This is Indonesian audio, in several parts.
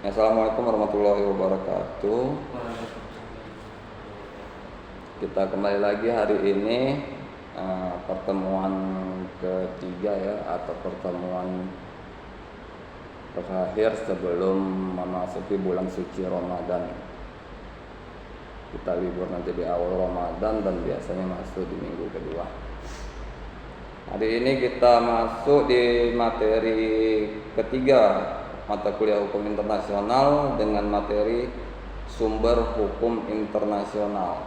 Assalamualaikum warahmatullahi wabarakatuh. Kita kembali lagi hari ini pertemuan ketiga ya, atau pertemuan terakhir sebelum memasuki bulan suci Ramadan. Kita libur nanti di awal Ramadan dan biasanya masuk di minggu kedua. Hari ini kita masuk di materi ketiga, mata kuliah hukum internasional dengan materi sumber hukum internasional.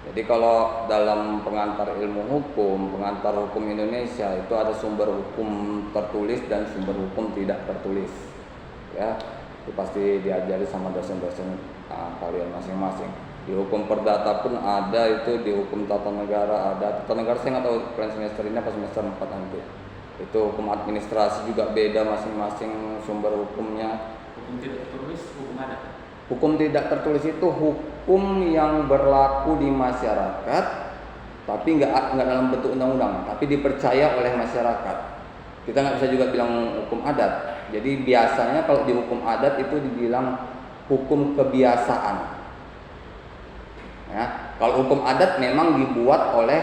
Jadi kalau dalam pengantar ilmu hukum, pengantar hukum Indonesia itu ada sumber hukum tertulis dan sumber hukum tidak tertulis. Ya, itu pasti diajari sama dosen-dosen kalian masing-masing. Di hukum perdata pun ada, itu di hukum tata negara ada. Tata negara saya nggak tahu kalian semester ini apa semester 4 nanti. Itu hukum administrasi juga beda masing-masing sumber hukumnya. Hukum tidak tertulis, hukum adat. Hukum tidak tertulis itu hukum yang berlaku di masyarakat, tapi nggak dalam bentuk undang-undang, tapi dipercaya oleh masyarakat. Kita nggak bisa juga bilang hukum adat. Jadi biasanya kalau di hukum adat itu dibilang hukum kebiasaan. Ya, kalau hukum adat memang dibuat oleh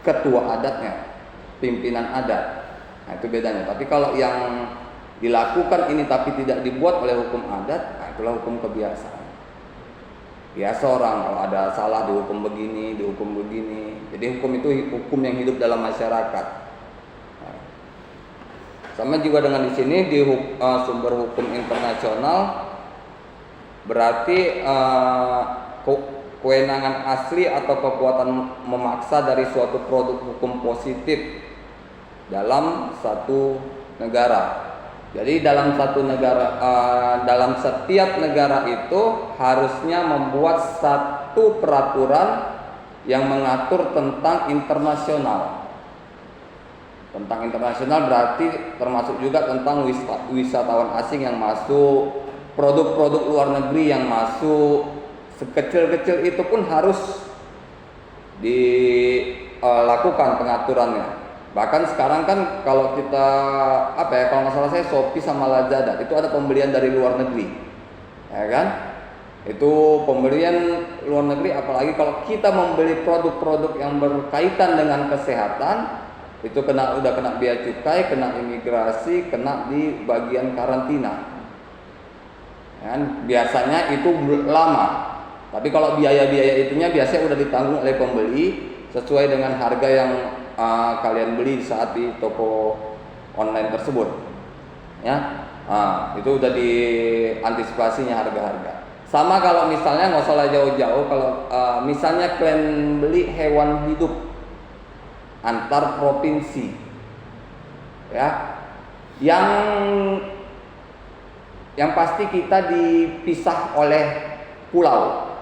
ketua adatnya, pimpinan adat. Nah, itu bedanya. Tapi kalau yang dilakukan ini tapi tidak dibuat oleh hukum adat, nah itulah hukum kebiasaan. Biasa orang kalau ada salah dihukum begini, dihukum begini. Jadi hukum itu hukum yang hidup dalam masyarakat. Nah, sama juga dengan di sini di sumber hukum internasional, berarti kewenangan asli atau kekuatan memaksa dari suatu produk hukum positif dalam satu negara. Jadi dalam satu negara, dalam setiap negara itu harusnya membuat satu peraturan yang mengatur tentang internasional. Tentang internasional berarti termasuk juga tentang wisatawan asing yang masuk, produk-produk luar negeri yang masuk, sekecil-kecil itu pun harus dilakukan pengaturannya. Bahkan sekarang kan kalau kita kalau nggak salah saya Shopee sama Lazada itu ada pembelian dari luar negeri, ya kan? Itu pembelian luar negeri, apalagi kalau kita membeli produk-produk yang berkaitan dengan kesehatan, itu udah kena bea cukai, kena imigrasi, kena di bagian karantina. Ya kan? Biasanya itu lama, tapi kalau biaya-biaya itunya biasanya udah ditanggung oleh pembeli sesuai dengan harga yang kalian beli saat di toko online tersebut, ya. Itu udah diantisipasinya harga-harga. Sama kalau misalnya nggak usah jauh-jauh, kalau misalnya kalian beli hewan hidup antar provinsi, ya, yang pasti kita dipisah oleh pulau,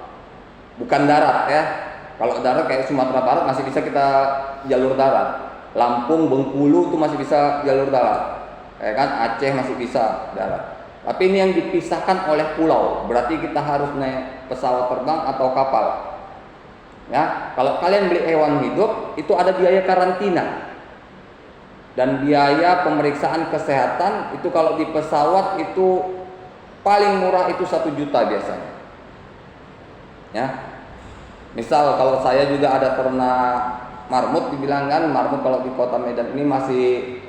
bukan darat, ya. Kalau darat kayak Sumatera Barat masih bisa kita jalur darat, Lampung, Bengkulu itu masih bisa jalur darat, ya kan? Aceh masih bisa darat. Tapi ini yang dipisahkan oleh pulau, berarti kita harus naik pesawat terbang atau kapal. Ya, kalau kalian beli hewan hidup itu ada biaya karantina dan biaya pemeriksaan kesehatan. Itu kalau di pesawat itu paling murah itu 1 juta biasanya. Ya. Misal kalau saya juga ada ternak marmut, dibilang kan marmut kalau di kota Medan ini masih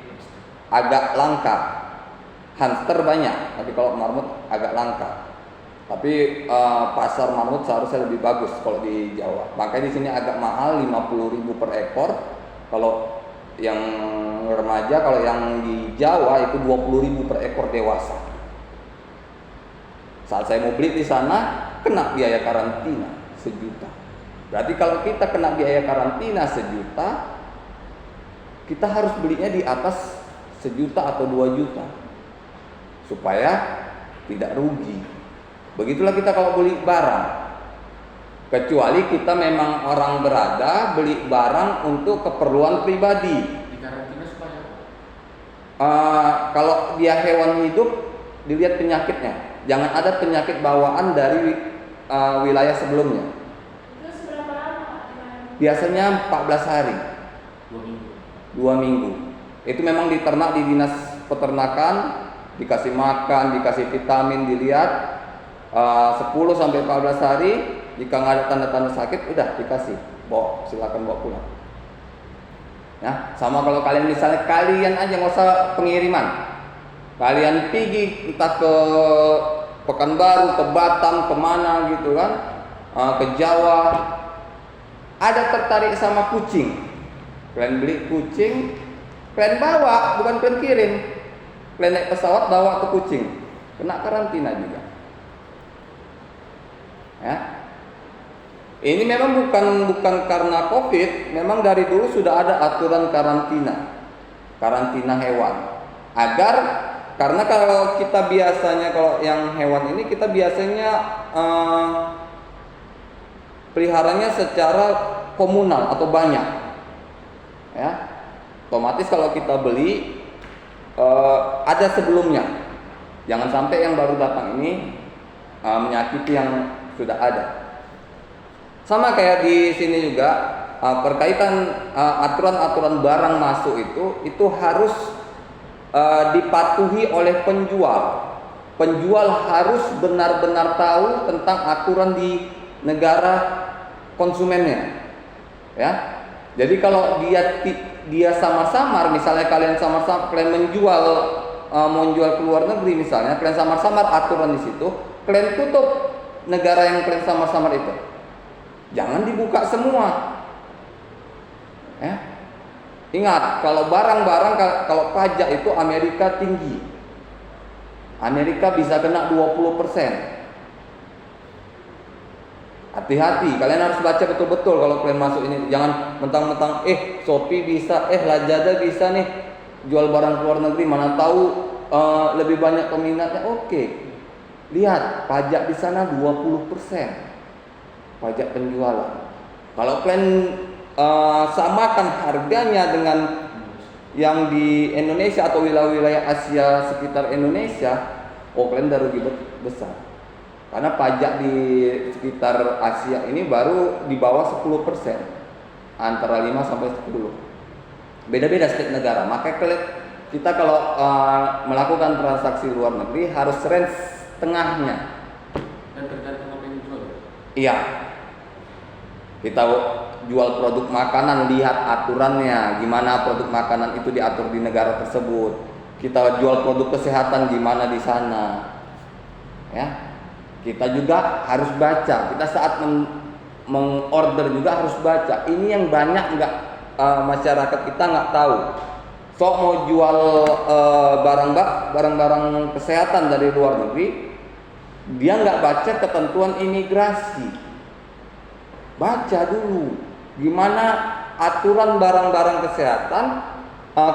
agak langka. Hamster banyak, tapi kalau marmut agak langka. Tapi pasar marmut seharusnya lebih bagus kalau di Jawa. Makanya di sini agak mahal, 50.000 per ekor. Kalau yang remaja, kalau yang di Jawa itu 20.000 per ekor dewasa. Saat saya mau beli di sana kena biaya karantina 1 juta. Berarti kalau kita kena biaya karantina 1 juta, kita harus belinya di atas 1 juta atau 2 juta supaya tidak rugi. Begitulah kita kalau beli barang, kecuali kita memang orang berada beli barang untuk keperluan pribadi. Di karantina supaya kalau dia hewan hidup, dilihat penyakitnya. Jangan ada penyakit bawaan dari wilayah sebelumnya. Biasanya 14 hari, 2 minggu. 2 minggu. Itu memang diternak di dinas peternakan, dikasih makan, dikasih vitamin, dilihat 10 sampai 14 hari. Jika nggak ada tanda-tanda sakit, udah dikasih, silakan bawa pulang. Ya, sama kalau kalian misalnya kalian aja nggak usah pengiriman, kalian pergi entah ke Pekanbaru, ke Batam, kemana gitu kan, ke Jawa, ada tertarik sama kucing, kalian beli kucing, kalian bawa, bukan kalian kirim, kalian naik pesawat bawa ke kucing, kena karantina juga. Ya. Ini memang bukan karena COVID, memang dari dulu sudah ada aturan karantina hewan. Karena kalau kita biasanya, kalau yang hewan ini kita biasanya peliharanya secara komunal atau banyak. Ya. Otomatis kalau kita beli ada sebelumnya. Jangan sampai yang baru datang ini menyakiti yang sudah ada. Sama kayak di sini juga berkaitan aturan-aturan barang masuk itu harus dipatuhi oleh penjual. Penjual harus benar-benar tahu tentang aturan di negara konsumennya. Ya. Jadi kalau dia samar-samar, misalnya kalian samar-samar kalian mau jual ke luar negeri misalnya, kalian samar-samar aturan di situ, kalian tutup negara yang kalian samar-samar itu. Jangan dibuka semua. Ya. Ingat, kalau barang-barang, kalau pajak itu Amerika tinggi. Amerika bisa kena 20%. Hati-hati, kalian harus baca betul-betul kalau kalian masuk ini. Jangan mentang-mentang Shopee bisa, Lazada bisa nih jual barang ke luar negeri, mana tahu lebih banyak peminatnya. Oke. Lihat, pajak di sana 20%. Pajak penjualan. Kalau kalian samakan harganya dengan yang di Indonesia atau wilayah-wilayah Asia sekitar Indonesia, kalian udah rugi besar. Karena pajak di sekitar Asia ini baru di bawah 10%, antara 5 sampai 10. Beda-beda setiap negara. Maka kita kalau melakukan transaksi luar negeri harus range tengahnya. Dan tergantung apa yang dijual. Iya. Kita jual produk makanan, lihat aturannya, gimana produk makanan itu diatur di negara tersebut. Kita jual produk kesehatan gimana di sana. Ya. Kita juga harus baca. Kita saat mengorder juga harus baca. Ini yang banyak masyarakat kita nggak tahu. So mau jual barang-barang kesehatan dari luar negeri, dia nggak baca ketentuan imigrasi. Baca dulu gimana aturan barang-barang kesehatan,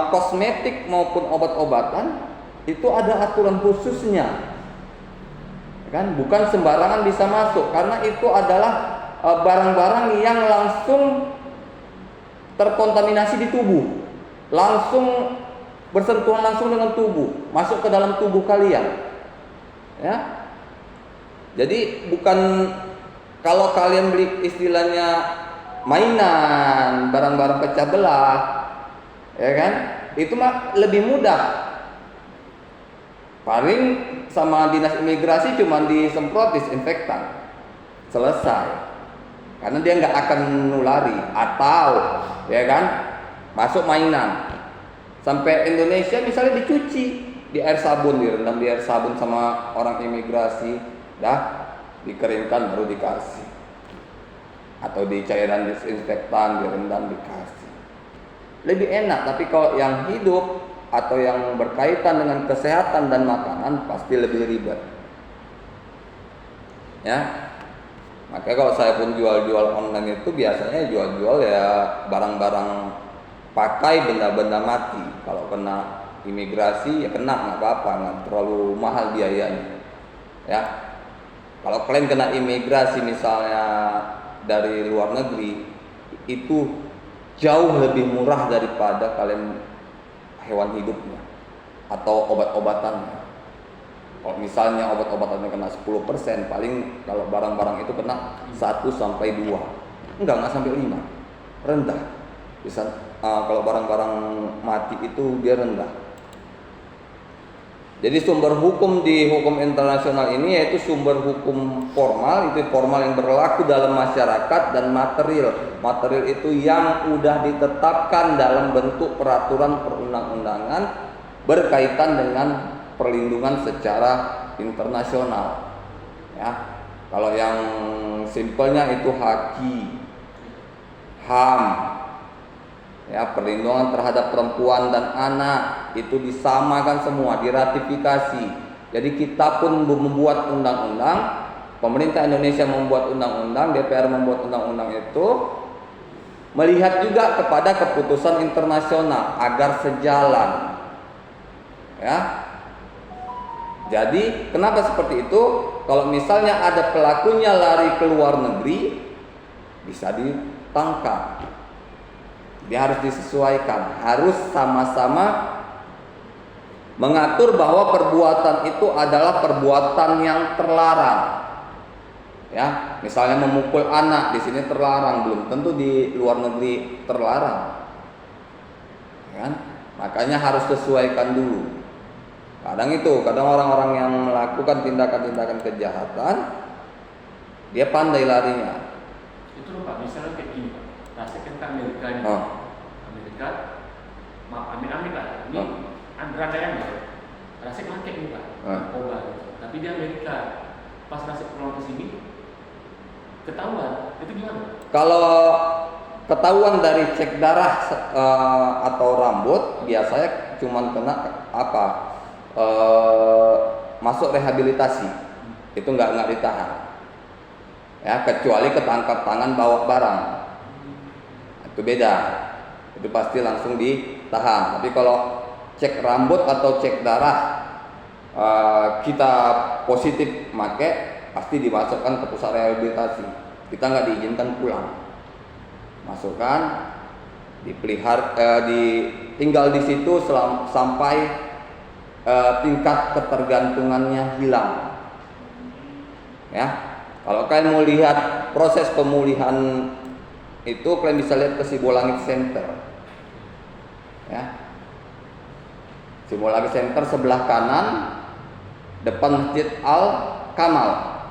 kosmetik maupun obat-obatan itu ada aturan khususnya, kan? Bukan sembarangan bisa masuk, karena itu adalah barang-barang yang langsung terkontaminasi di tubuh, langsung bersentuhan langsung dengan tubuh, masuk ke dalam tubuh kalian, ya. Jadi bukan kalau kalian beli istilahnya mainan, barang-barang pecah belah, ya kan? Itu mah lebih mudah. Paling sama dinas imigrasi cuma disemprot disinfektan, selesai. Karena dia nggak akan nulari, atau ya kan masuk mainan sampai Indonesia misalnya dicuci di air sabun, direndam di air sabun sama orang imigrasi, dah dikeringkan baru dikasih, atau di cairan disinfektan direndam dikasih, lebih enak. Tapi kalau yang hidup atau yang berkaitan dengan kesehatan dan makanan pasti lebih ribet, ya. Makanya kalau saya pun jual-jual online itu biasanya jual-jual ya barang-barang pakai, benda-benda mati. Kalau kena imigrasi ya kena, nggak apa-apa, nggak terlalu mahal biayanya, ya. Kalau kalian kena imigrasi misalnya dari luar negeri, itu jauh lebih murah daripada kalian hewan hidupnya atau obat-obatannya. Kalau misalnya obat-obatannya kena 10%, paling kalau barang-barang itu kena 1 sampai 2. Enggak sampai 5. Rendah. Bisa kalau barang-barang mati itu dia rendah. Jadi sumber hukum di hukum internasional ini yaitu sumber hukum formal, itu formal yang berlaku dalam masyarakat, dan material. Material itu yang sudah ditetapkan dalam bentuk peraturan perundang-undangan berkaitan dengan perlindungan secara internasional. Ya. Kalau yang simpelnya itu HAKI, HAM, ya, perlindungan terhadap perempuan dan anak itu disamakan semua, diratifikasi. Jadi kita pun membuat undang-undang, pemerintah Indonesia membuat undang-undang, DPR membuat undang-undang itu melihat juga kepada keputusan internasional agar sejalan. Ya. Jadi kenapa seperti itu? Kalau misalnya ada pelakunya lari ke luar negeri, bisa ditangkap. Dia harus disesuaikan, harus sama-sama mengatur bahwa perbuatan itu adalah perbuatan yang terlarang. Ya, misalnya memukul anak di sini terlarang, belum tentu di luar negeri terlarang. Ya kan? Makanya harus sesuaikan dulu. Kadang orang-orang yang melakukan tindakan-tindakan kejahatan, dia pandai larinya. Itu loh Pak, misalnya kayak gini Pak. Rasakan ke Amerika ini. Amerika, maaf amit-amit lah. Ini Andra yang Rasik pakai nih Pak, narkoba gitu. Tapi di Amerika, pas Rasik pulang ke sini, ketahuan. Itu gimana? Kalau ketahuan dari cek darah atau rambut, biasanya cuma kena apa? Masuk rehabilitasi, itu nggak ditahan. Ya, kecuali ketangkap tangan bawa barang, itu beda. Itu pasti langsung ditahan. Tapi kalau cek rambut atau cek darah kita positif make, pasti dimasukkan ke pusat rehabilitasi. Kita nggak diizinkan pulang. Masukkan, dipelihara, tinggal di situ sampai tingkat ketergantungannya hilang. Ya, kalau kalian mau lihat proses pemulihan itu, kalian bisa lihat ke Sibolangit Center. Ya, Sibolangit Center sebelah kanan, depan Masjid Al Kamal.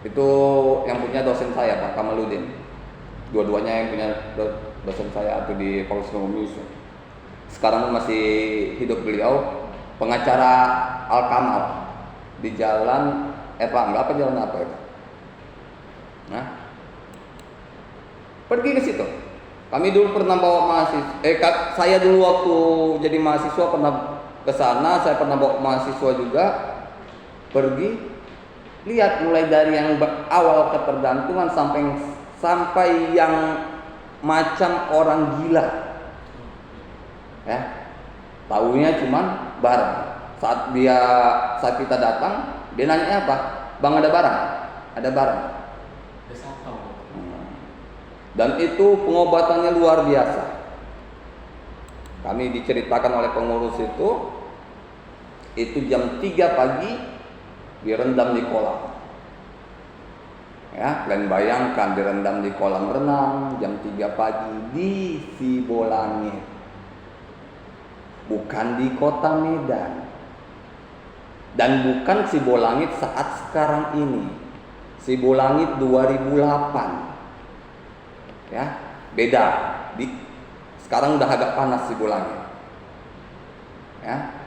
Itu yang punya dosen saya, Pak Kamaludin. Dua-duanya yang punya dosen saya atau di Fakultas Ekonomi. Sekarang masih hidup beliau. Pengacara Al Kamal di jalan Erlangga apa jalan apa itu? Nah, pergi ke situ. Kami dulu pernah bawa mahasiswa. Saya dulu waktu jadi mahasiswa pernah ke sana. Saya pernah bawa mahasiswa juga. Pergi, lihat mulai dari yang awal ketergantungan sampai yang macam orang gila. Ya. Taunya cuman barang. Saat kita datang, dia nanya apa? Bang, ada barang? Ada barang. Dan itu pengobatannya luar biasa. Kami diceritakan oleh pengurus itu jam 3 pagi direndam di kolam. Ya, kalian bayangkan direndam di kolam renang jam 3 pagi di Sibolangit. Bukan di kota Medan, dan bukan Sibolangit saat sekarang ini. Sibolangit 2008, ya, beda. Sekarang udah agak panas Sibolangit, ya.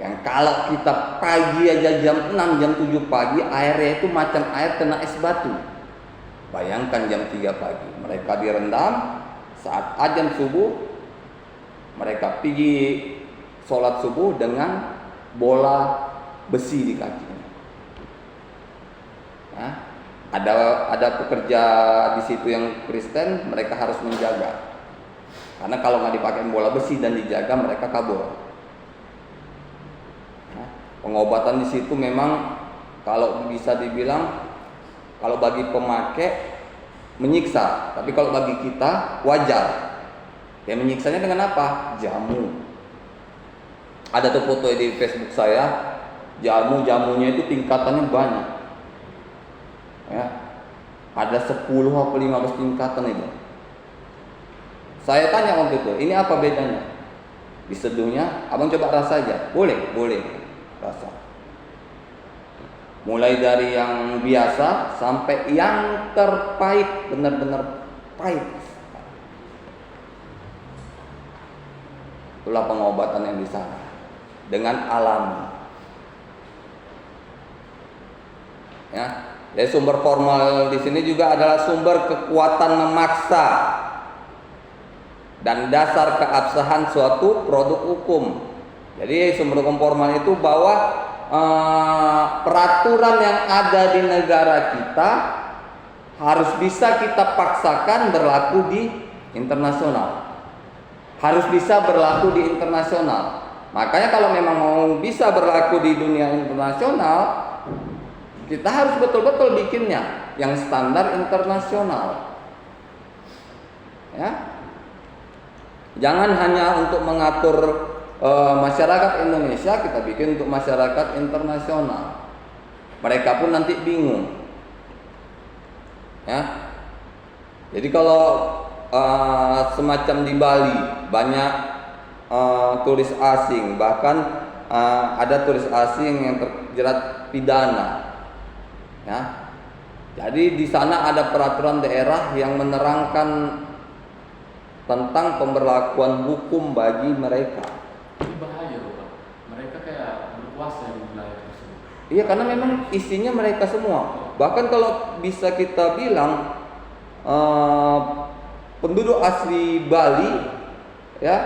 Yang kalau kita pagi aja jam 6, jam 7 pagi airnya itu macam air kena es batu. Bayangkan jam 3 pagi mereka direndam. Saat azan subuh mereka pergi sholat subuh dengan bola besi di kakinya. Ya, ada pekerja di situ yang Kristen, mereka harus menjaga. Karena kalau nggak dipakai bola besi dan dijaga, mereka kabur. Ya, pengobatan di situ memang kalau bisa dibilang, kalau bagi pemakai menyiksa, tapi kalau bagi kita wajar. Ya, menyiksanya dengan apa? Jamu. Ada tuh foto di Facebook saya, jamunya itu tingkatannya banyak. Ya, ada 10 atau 15 tingkatan itu. Saya tanya waktu itu, ini apa bedanya? diseduhnya, abang coba rasa aja. Boleh rasa. Mulai dari yang biasa sampai yang terpahit, benar-benar pahit. Itulah pengobatan yang di sana dengan alami. Ya, jadi sumber formal di sini juga adalah sumber kekuatan memaksa dan dasar keabsahan suatu produk hukum. Jadi sumber hukum formal itu bahwa peraturan yang ada di negara kita harus bisa kita paksakan berlaku di internasional. Harus bisa berlaku di internasional. Makanya kalau memang mau bisa berlaku di dunia internasional, kita harus betul-betul bikinnya yang standar internasional. Ya. Jangan hanya untuk mengatur masyarakat Indonesia, kita bikin untuk masyarakat internasional. Mereka pun nanti bingung. Ya. Jadi kalau semacam di Bali banyak turis asing, bahkan ada turis asing yang terjerat pidana. Ya. Jadi di sana ada peraturan daerah yang menerangkan tentang pemberlakuan hukum bagi mereka. Ini bahaya loh Pak. Mereka kayak berkuasa di wilayah tersebut. Iya, karena memang isinya mereka semua. Bahkan kalau bisa kita bilang penduduk asli Bali, ya,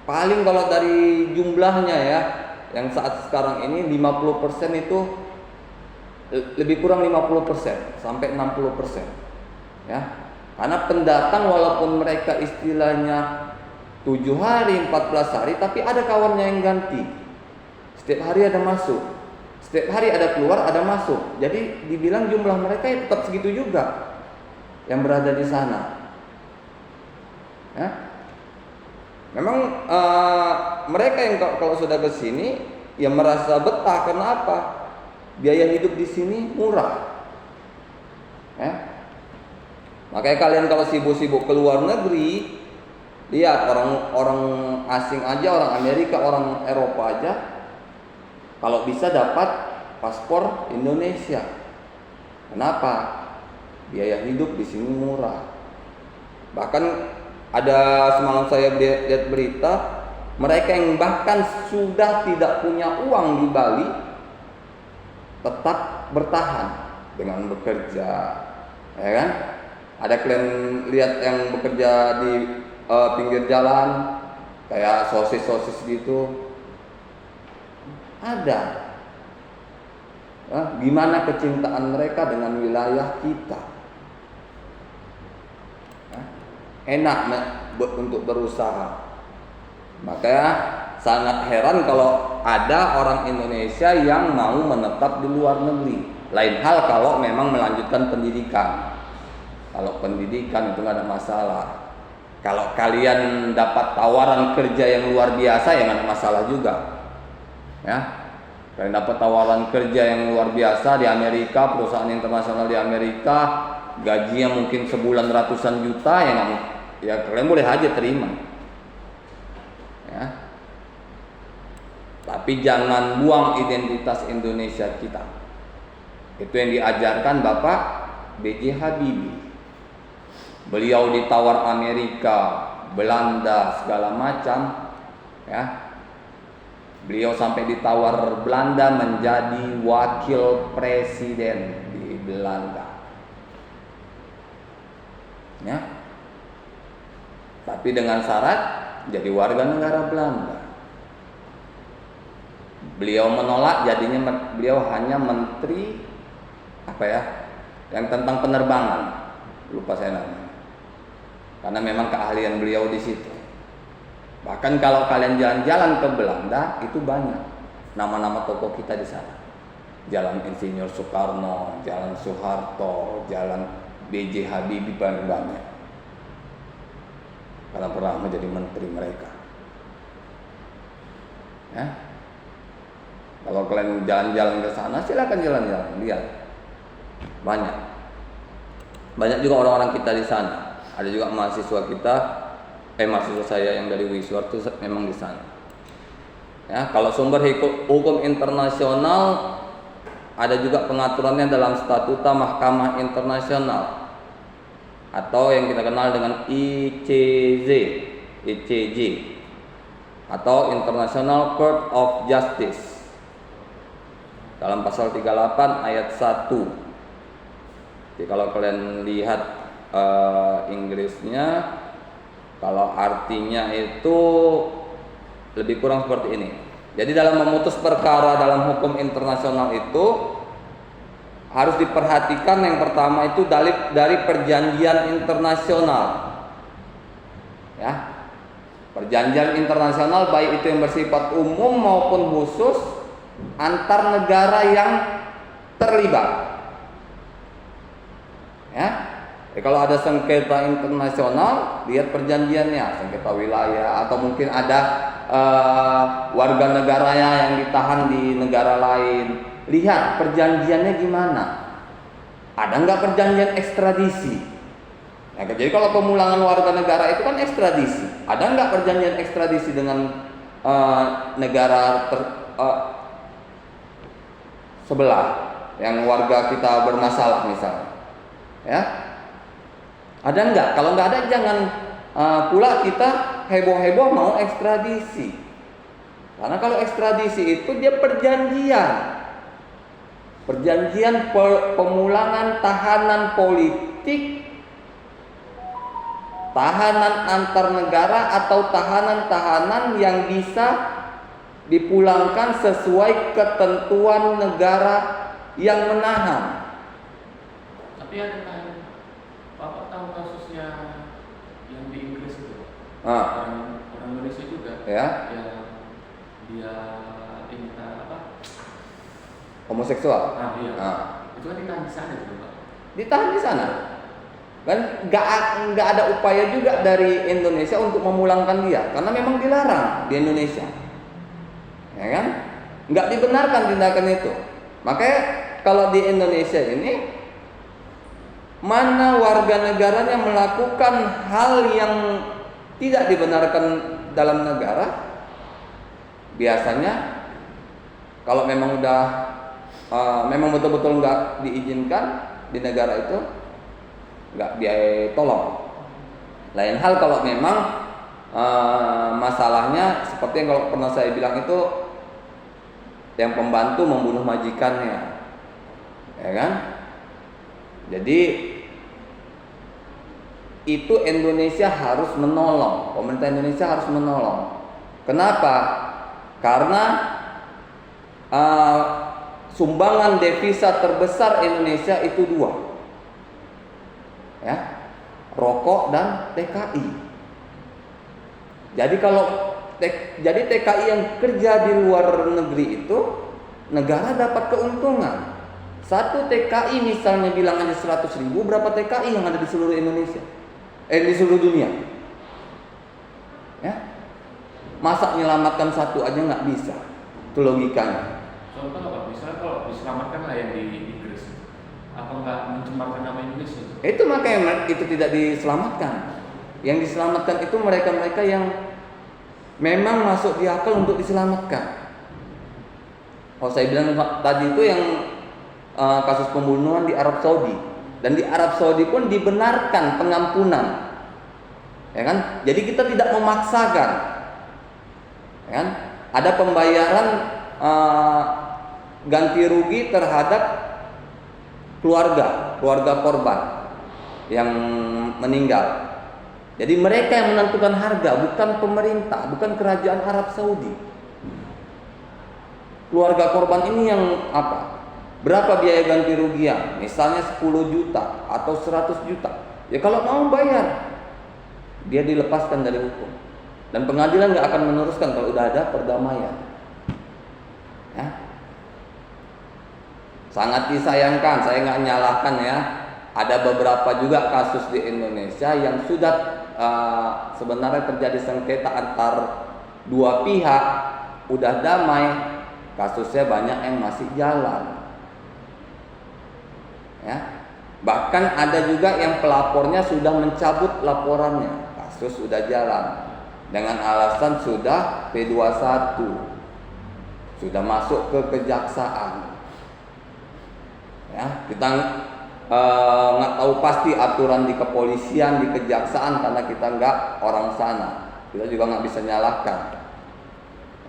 paling kalau dari jumlahnya ya, yang saat sekarang ini 50% itu lebih kurang 50% sampai 60%. Ya. Karena pendatang walaupun mereka istilahnya 7 hari, 14 hari, tapi ada kawannya yang ganti. Setiap hari ada masuk, setiap hari ada keluar, ada masuk. Jadi dibilang jumlah mereka ya tetap segitu juga yang berada di sana. Ya. Memang mereka yang kalau sudah ke sini ya merasa betah. Kenapa? Biaya hidup di sini murah. Ya. Makanya kalian kalau sibuk-sibuk ke luar negeri, lihat orang asing aja, orang Amerika, orang Eropa aja, kalau bisa dapat paspor Indonesia. Kenapa? Biaya hidup di sini murah. Bahkan ada semalam saya lihat berita, mereka yang bahkan sudah tidak punya uang di Bali tetap bertahan dengan bekerja, ya kan? Ada kalian lihat yang bekerja di pinggir jalan kayak sosis gitu, ada. Gimana kecintaan mereka dengan wilayah kita? Enak untuk berusaha. Makanya sangat heran kalau ada orang Indonesia yang mau menetap di luar negeri. Lain hal kalau memang melanjutkan pendidikan. Kalau pendidikan itu nggak ada masalah. Kalau kalian dapat tawaran kerja yang luar biasa ya nggak ada masalah juga. Ya, kalian dapat tawaran kerja yang luar biasa di Amerika, perusahaan internasional di Amerika, gajinya mungkin sebulan ratusan juta, ya kalian boleh aja terima. Ya. Tapi jangan buang identitas Indonesia kita. Itu yang diajarkan Bapak B.J. Habibie. Beliau ditawar Amerika, Belanda, segala macam, ya. Beliau sampai ditawar Belanda menjadi wakil presiden di Belanda. Ya. Tapi dengan syarat jadi warga negara Belanda. Beliau menolak, jadinya beliau hanya menteri yang tentang penerbangan. Lupa saya namanya. Karena memang keahlian beliau di situ. Bahkan kalau kalian jalan-jalan ke Belanda itu banyak nama-nama tokoh kita di sana. Jalan Insinyur Soekarno, Jalan Soeharto, Jalan B.J. Habibie, banyak. Karena pernah menjadi menteri mereka. Ya. Kalau kalian jalan-jalan ke sana, silakan jalan-jalan, lihat. Banyak juga orang-orang kita di sana. Ada juga mahasiswa kita Maksud saya yang dari Wiswar itu memang di sana. Ya, kalau sumber hukum internasional ada juga pengaturannya dalam Statuta Mahkamah Internasional atau yang kita kenal dengan ICJ atau International Court of Justice dalam pasal 38 ayat 1. Jadi kalau kalian lihat Inggrisnya, kalau artinya itu lebih kurang seperti ini. Jadi dalam memutus perkara dalam hukum internasional itu harus diperhatikan yang pertama itu dari perjanjian internasional. Ya. Perjanjian internasional baik itu yang bersifat umum maupun khusus antar negara yang terlibat. Ya. Jadi kalau ada sengketa internasional, lihat perjanjiannya, sengketa wilayah atau mungkin ada warga negaranya yang ditahan di negara lain, lihat perjanjiannya gimana. Ada nggak perjanjian ekstradisi? Nah, jadi kalau pemulangan warga negara itu kan ekstradisi. Ada nggak perjanjian ekstradisi dengan negara sebelah yang warga kita bermasalah misalnya? Ya. Ada enggak? Kalau enggak ada jangan pula kita heboh-heboh mau ekstradisi. Karena kalau ekstradisi itu dia perjanjian. Perjanjian pemulangan tahanan politik, tahanan antar negara atau tahanan-tahanan yang bisa dipulangkan sesuai ketentuan negara yang menahan. Tapi ada Bapak tahu kasusnya yang di Inggris itu? Orang Indonesia juga. Ya. Yang dia Homoseksual. Iya. Itu kan ditahan di sana juga, Pak. Ditahan di sana. Kan nggak ada upaya juga dari Indonesia untuk memulangkan dia, karena memang dilarang di Indonesia. Ya kan? Nggak dibenarkan tindakan itu. Makanya kalau di Indonesia ini mana warga negaranya melakukan hal yang tidak dibenarkan dalam negara, biasanya kalau memang memang betul-betul nggak diizinkan di negara itu, nggak ditolong. Lain hal kalau memang masalahnya seperti yang kalau pernah saya bilang itu, yang pembantu membunuh majikannya, ya kan? Jadi itu Indonesia harus menolong, pemerintah Indonesia harus menolong. Kenapa? Karena sumbangan devisa terbesar Indonesia itu dua, ya, rokok dan TKI. Jadi jadi TKI yang kerja di luar negeri itu negara dapat keuntungan. Satu TKI misalnya bilang aja 100.000, berapa TKI yang ada di seluruh Indonesia? Di seluruh dunia. Ya. Masa menyelamatkan satu aja nggak bisa? Itu logikanya. Contoh apa? Misalnya kalau diselamatkan lah yang di Inggris, apa nggak mencemarkan nama Indonesia? Itu makanya itu tidak diselamatkan. Yang diselamatkan itu mereka-mereka yang memang masuk di akal untuk diselamatkan. Kalau saya bilang tadi itu yang kasus pembunuhan di Arab Saudi. Dan di Arab Saudi pun dibenarkan pengampunan, ya kan? Jadi kita tidak memaksakan, ya kan? Ada pembayaran ganti rugi terhadap keluarga korban yang meninggal. Jadi mereka yang menentukan harga, bukan pemerintah, bukan kerajaan Arab Saudi. Keluarga korban ini yang berapa biaya ganti rugian? Misalnya 10 juta atau 100 juta. Ya kalau mau bayar, dia dilepaskan dari hukum. Dan pengadilan nggak akan meneruskan kalau udah ada perdamaian. Ya. Sangat disayangkan, saya nggak nyalahkan ya. Ada beberapa juga kasus di Indonesia yang sudah sebenarnya terjadi sengketa antar dua pihak, udah damai, kasusnya banyak yang masih jalan. Ya. Bahkan ada juga yang pelapornya sudah mencabut laporannya. kasus sudah jalan dengan alasan sudah P21, sudah masuk ke kejaksaan. Ya, kita nggak tahu pasti aturan di kepolisian, di kejaksaan, karena kita nggak orang sana. Kita juga nggak bisa nyalahkan.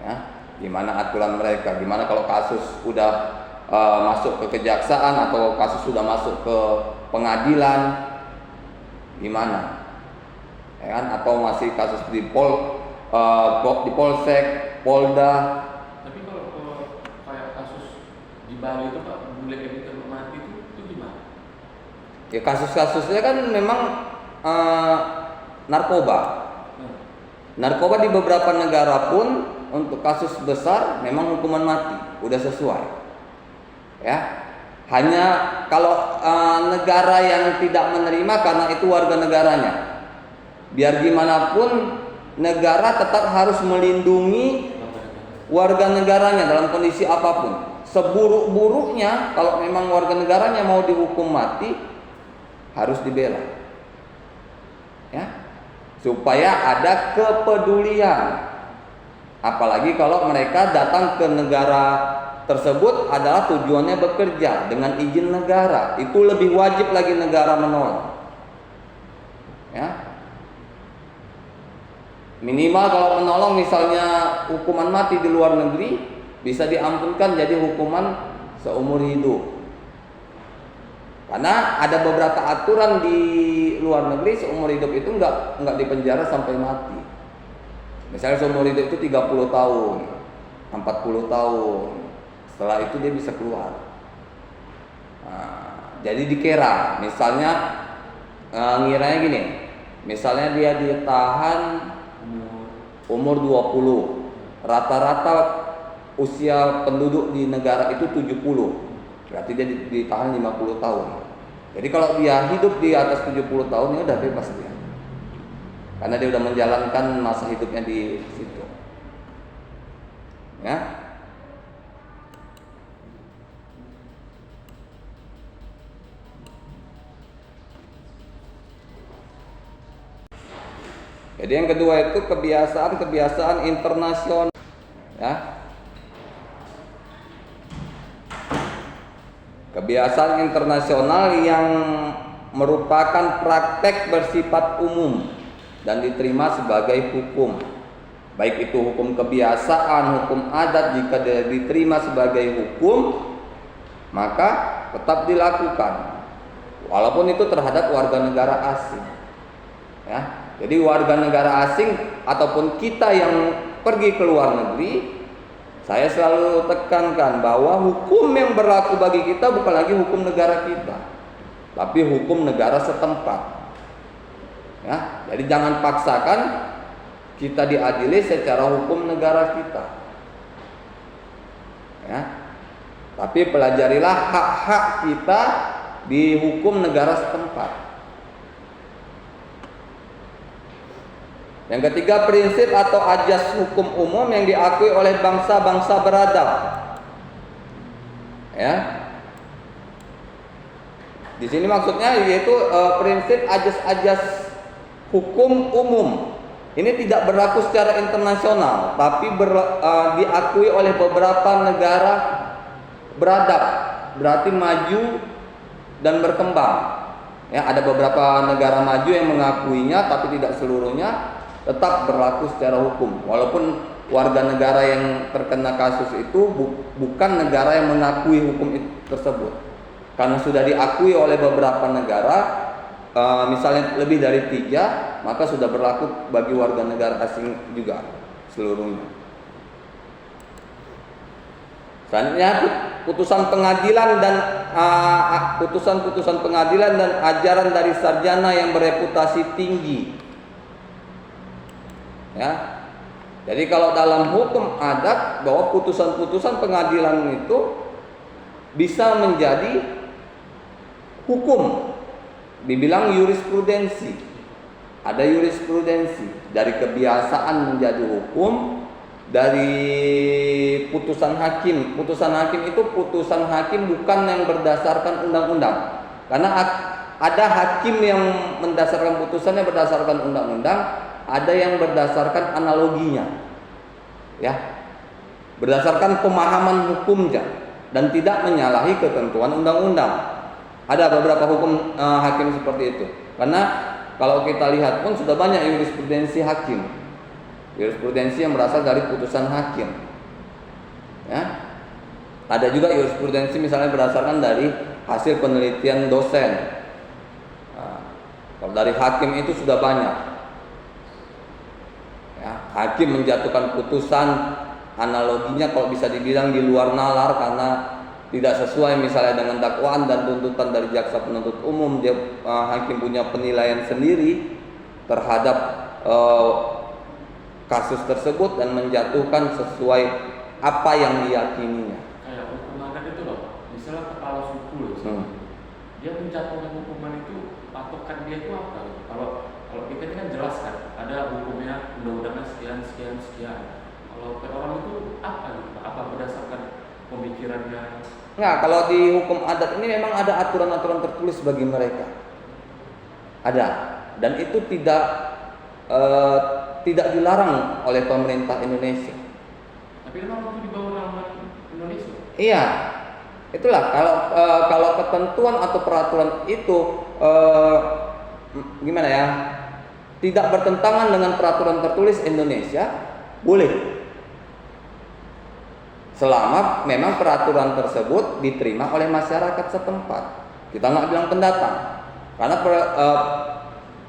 Ya, gimana aturan mereka? Gimana kalau kasus udah masuk ke kejaksaan atau kasus sudah masuk ke pengadilan, gimana? Ya kan? Atau masih kasus di Polsek, Polda. Tapi kalau kayak kasus di Bali itu Pak, bule yang mati itu gimana? Ya kasus-kasusnya kan memang narkoba. Narkoba di beberapa negara pun untuk kasus besar memang hukuman mati, udah sesuai. Ya, hanya kalau negara yang tidak menerima karena itu warga negaranya. Biar gimana pun negara tetap harus melindungi warga negaranya dalam kondisi apapun. Seburuk-buruknya kalau memang warga negaranya mau dihukum mati, harus dibela. Ya, supaya ada kepedulian. Apalagi kalau mereka datang ke negara tersebut adalah tujuannya bekerja dengan izin negara, itu lebih wajib lagi negara menolong. Ya, minimal kalau menolong misalnya hukuman mati di luar negeri bisa diampunkan jadi hukuman seumur hidup. Karena ada beberapa aturan di luar negeri seumur hidup itu nggak dipenjara sampai mati. Misalnya seumur hidup itu 30 tahun, 40 tahun. Setelah itu dia bisa keluar. Nah, jadi dikira, misalnya ngiranya gini, misalnya dia ditahan umur 20, rata-rata usia penduduk di negara itu 70, berarti dia ditahan 50 tahun. Jadi kalau dia hidup di atas 70 tahun, ya udah bebas dia, karena dia udah menjalankan masa hidupnya di situ. Ya. Jadi yang kedua itu kebiasaan internasional, ya. Kebiasaan internasional yang merupakan praktek bersifat umum dan diterima sebagai hukum. Baik itu hukum kebiasaan, hukum adat, jika diterima sebagai hukum, maka tetap dilakukan. Walaupun itu terhadap warga negara asing. Ya. Jadi warga negara asing ataupun kita yang pergi ke luar negeri, saya selalu tekankan bahwa hukum yang berlaku bagi kita bukan lagi hukum negara kita, tapi hukum negara setempat. Ya, jadi jangan paksakan kita diadili secara hukum negara kita. Ya, tapi pelajarilah hak-hak kita di hukum negara setempat. Yang ketiga, prinsip atau ajas hukum umum yang diakui oleh bangsa-bangsa beradab. Ya. Di sini maksudnya yaitu prinsip ajas-ajas hukum umum. Ini tidak berlaku secara internasional, tapi diakui oleh beberapa negara beradab, berarti maju dan berkembang. Ya, ada beberapa negara maju yang mengakuinya, tapi tidak seluruhnya. Tetap berlaku secara hukum, walaupun warga negara yang terkena kasus itu bukan negara yang mengakui hukum tersebut, karena sudah diakui oleh beberapa negara, misalnya lebih dari 3, maka sudah berlaku bagi warga negara asing juga seluruhnya. Selanjutnya, putusan pengadilan dan ajaran dari sarjana yang bereputasi tinggi. Ya, jadi kalau dalam hukum adat bahwa putusan-putusan pengadilan itu bisa menjadi hukum, dibilang jurisprudensi. Ada jurisprudensi dari kebiasaan menjadi hukum, dari putusan hakim. Putusan hakim itu putusan hakim bukan yang berdasarkan undang-undang, karena ada hakim yang mendasarkan putusannya berdasarkan undang-undang, ada yang berdasarkan analoginya, ya, berdasarkan pemahaman hukumnya dan tidak menyalahi ketentuan undang-undang. Ada beberapa hukum hakim seperti itu. Karena kalau kita lihat pun sudah banyak jurisprudensi hakim, jurisprudensi yang berasal dari putusan hakim. Ya. Ada juga jurisprudensi misalnya berdasarkan dari hasil penelitian dosen. Nah, kalau dari hakim itu sudah banyak. Ya, hakim menjatuhkan putusan analoginya kalau bisa dibilang di luar nalar karena tidak sesuai misalnya dengan dakwaan dan tuntutan dari jaksa penuntut umum. Dia hakim punya penilaian sendiri terhadap kasus tersebut dan menjatuhkan sesuai apa yang diyakininya. Kayak hukum adat itu loh, misalnya kepala suku loh, dia menjatuhkan hukuman itu, patokan dia itu apa? Kalau kita ini kan jelas kan, ada hukumnya undang-undangnya sekian. Kalau ke orang itu apa gitu? Apa berdasarkan pemikirannya? Nah, kalau di hukum adat ini memang ada aturan-aturan tertulis bagi mereka. Ada, dan itu tidak dilarang oleh pemerintah Indonesia. Tapi memang itu di bawah naungan Indonesia. Iya, itulah kalau ketentuan atau peraturan itu gimana ya, tidak bertentangan dengan peraturan tertulis Indonesia, boleh. Selama memang peraturan tersebut diterima oleh masyarakat setempat. Kita nggak bilang pendatang, karena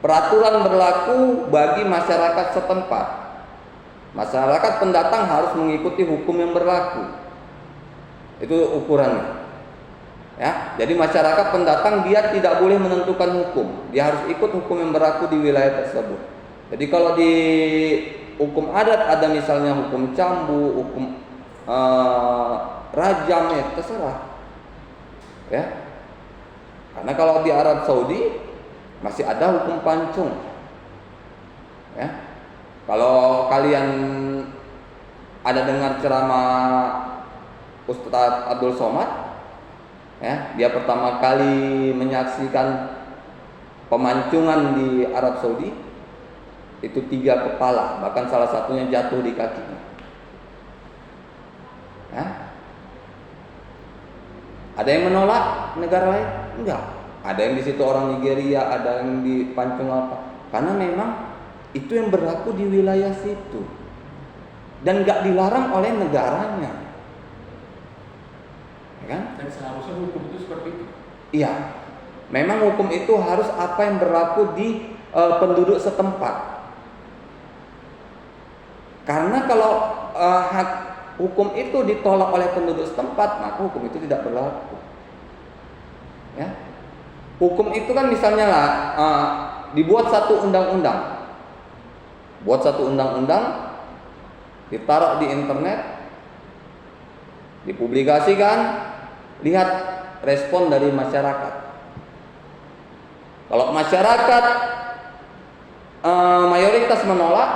peraturan berlaku bagi masyarakat setempat. Masyarakat pendatang harus mengikuti hukum yang berlaku. Itu ukurannya. Ya, jadi masyarakat pendatang dia tidak boleh menentukan hukum. Dia harus ikut hukum yang berlaku di wilayah tersebut. Jadi kalau di hukum adat ada misalnya hukum cambu, hukum rajam, ya terserah. Ya. Karena kalau di Arab Saudi masih ada hukum pancung. Ya. Kalau kalian ada dengar ceramah Ustadz Abdul Somad, ya, dia pertama kali menyaksikan pemancungan di Arab Saudi, itu 3 kepala, bahkan salah satunya jatuh di kakinya. Ya. Ada yang menolak negara lain? Enggak. Ada yang di situ orang Nigeria, ada yang dipancung apa? Karena memang itu yang berlaku di wilayah situ dan nggak dilarang oleh negaranya, ya kan? Dan seharusnya hukum itu seperti itu. Iya, memang hukum itu harus apa yang berlaku di penduduk setempat. Karena kalau hukum itu ditolak oleh penduduk setempat, maka hukum itu tidak berlaku. Ya, hukum itu kan misalnya lah dibuat satu undang-undang. Buat satu undang-undang, ditaruh di internet, dipublikasikan, lihat respon dari masyarakat. Kalau masyarakat mayoritas menolak,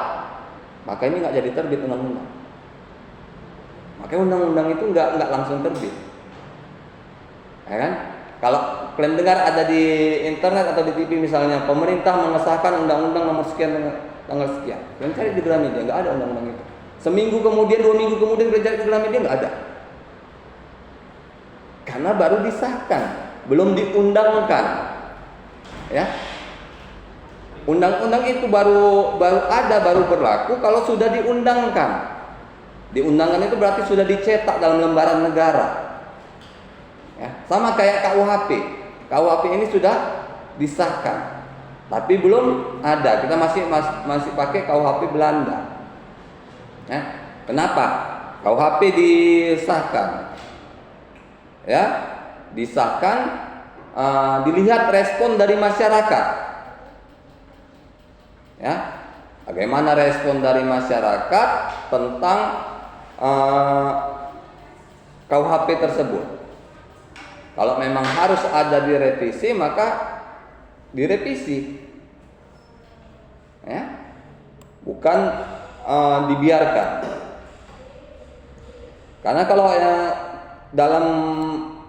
maka ini nggak jadi terbit undang-undang. Makanya undang-undang itu nggak langsung terbit, ya kan? Kalau kalian dengar ada di internet atau di TV misalnya, pemerintah mengesahkan undang-undang nomor sekian tanggal sekian, kalian cari di Gramedia, nggak ada undang-undang itu. Seminggu kemudian, 2 minggu kemudian kalian cari di Gramedia, nggak ada. Karena baru disahkan, belum diundangkan. Ya, undang-undang itu baru ada, baru berlaku kalau sudah diundangkan. Diundangkan itu berarti sudah dicetak dalam lembaran negara. Ya, sama kayak KUHP. KUHP ini sudah disahkan, tapi belum ada. Kita masih pakai KUHP Belanda. Ya, kenapa? KUHP disahkan. Ya, disahkan, dilihat respon dari masyarakat. Ya, bagaimana respon dari masyarakat tentang KUHP tersebut? Kalau memang harus ada direvisi, maka direvisi, ya, bukan dibiarkan. Karena kalau dalam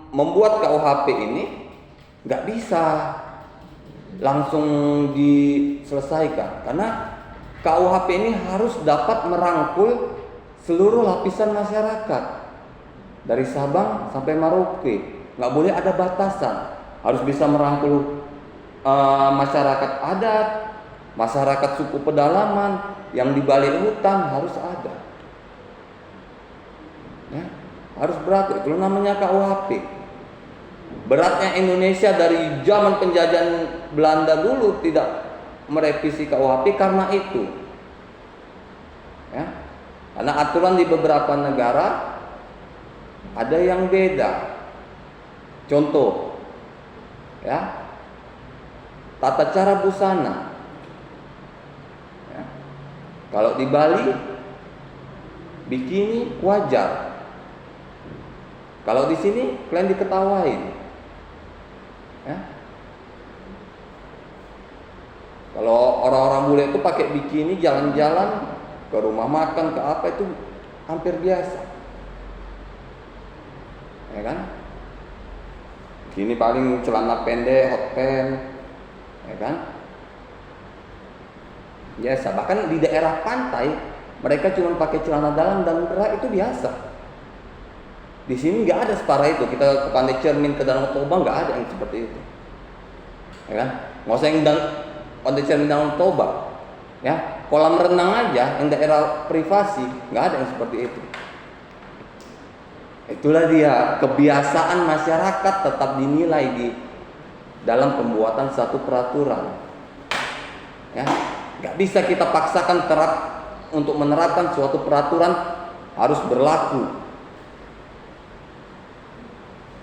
membuat KUHP ini nggak bisa langsung diselesaikan, karena KUHP ini harus dapat merangkul seluruh lapisan masyarakat dari Sabang sampai Merauke. Nggak boleh ada batasan, harus bisa merangkul masyarakat adat, masyarakat suku pedalaman yang di balik hutan harus ada. Ya, harus berlaku. Itu namanya KUHP. Beratnya Indonesia dari zaman penjajahan Belanda dulu tidak merevisi KUHP karena itu. Ya. Karena aturan di beberapa negara ada yang beda. Contoh, ya, tata cara busana. Ya. Kalau di Bali, bikini wajar. Kalau di sini kalian diketawain. Ya. Kalau orang-orang bule itu pakai bikini jalan-jalan ke rumah makan ke apa itu hampir biasa. Ya kan? Bikini paling celana pendek, hot pants. Ya kan? Biasa. Bahkan di daerah pantai mereka cuma pakai celana dalam dan bra itu biasa. Di sini nggak ada separah itu. Kita ke Pantai Cermin, ke Danau Toba nggak ada yang seperti itu, ya kan? Nggak usah yang Pantai Cermin, Danau Toba, ya, kolam renang aja yang daerah privasi nggak ada yang seperti itu. Itulah dia kebiasaan masyarakat tetap dinilai di dalam pembuatan satu peraturan, ya. Nggak bisa kita paksakan untuk menerapkan suatu peraturan harus berlaku.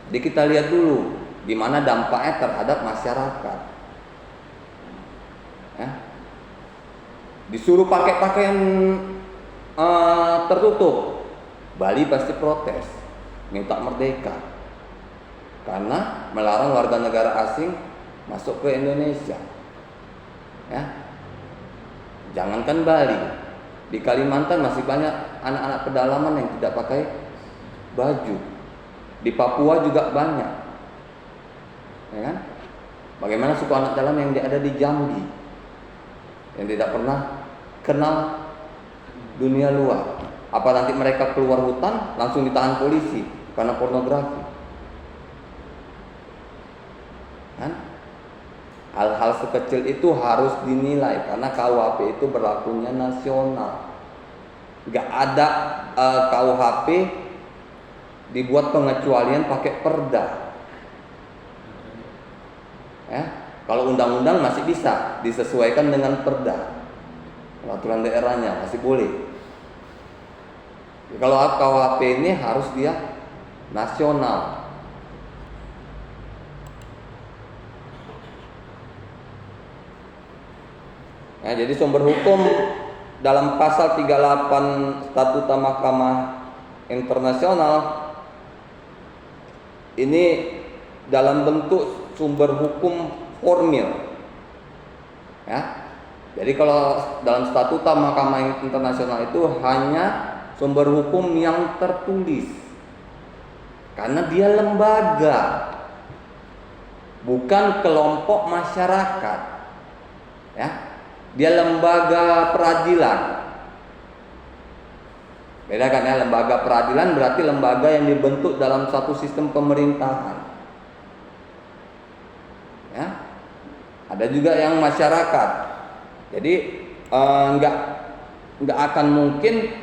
Jadi kita lihat dulu gimana dampaknya terhadap masyarakat. Ya. Disuruh pakai pakaian tertutup, Bali pasti protes, minta merdeka, karena melarang warga negara asing masuk ke Indonesia. Ya. Jangankan Bali, di Kalimantan masih banyak anak-anak pedalaman yang tidak pakai baju. Di Papua juga banyak, ya kan? Bagaimana suku anak dalam yang ada di Jambi, yang tidak pernah kenal dunia luar? Apa nanti mereka keluar hutan langsung ditahan polisi karena pornografi? Kan? Hal-hal sekecil itu harus dinilai karena KUHP itu berlakunya nasional. Gak ada KUHP dibuat pengecualian pakai perda. Ya, kalau undang-undang masih bisa disesuaikan dengan perda, peraturan daerahnya masih boleh. Kalau KUHP ini harus dia nasional. Nah, jadi sumber hukum dalam pasal 38 Statuta Mahkamah Internasional ini dalam bentuk sumber hukum formil, ya. Jadi kalau dalam Statuta Mahkamah Internasional itu hanya sumber hukum yang tertulis, karena dia lembaga, bukan kelompok masyarakat, ya. Dia lembaga peradilan. Beda kan ya, lembaga peradilan berarti lembaga yang dibentuk dalam satu sistem pemerintahan. Ya. Ada juga yang masyarakat. Jadi nggak akan mungkin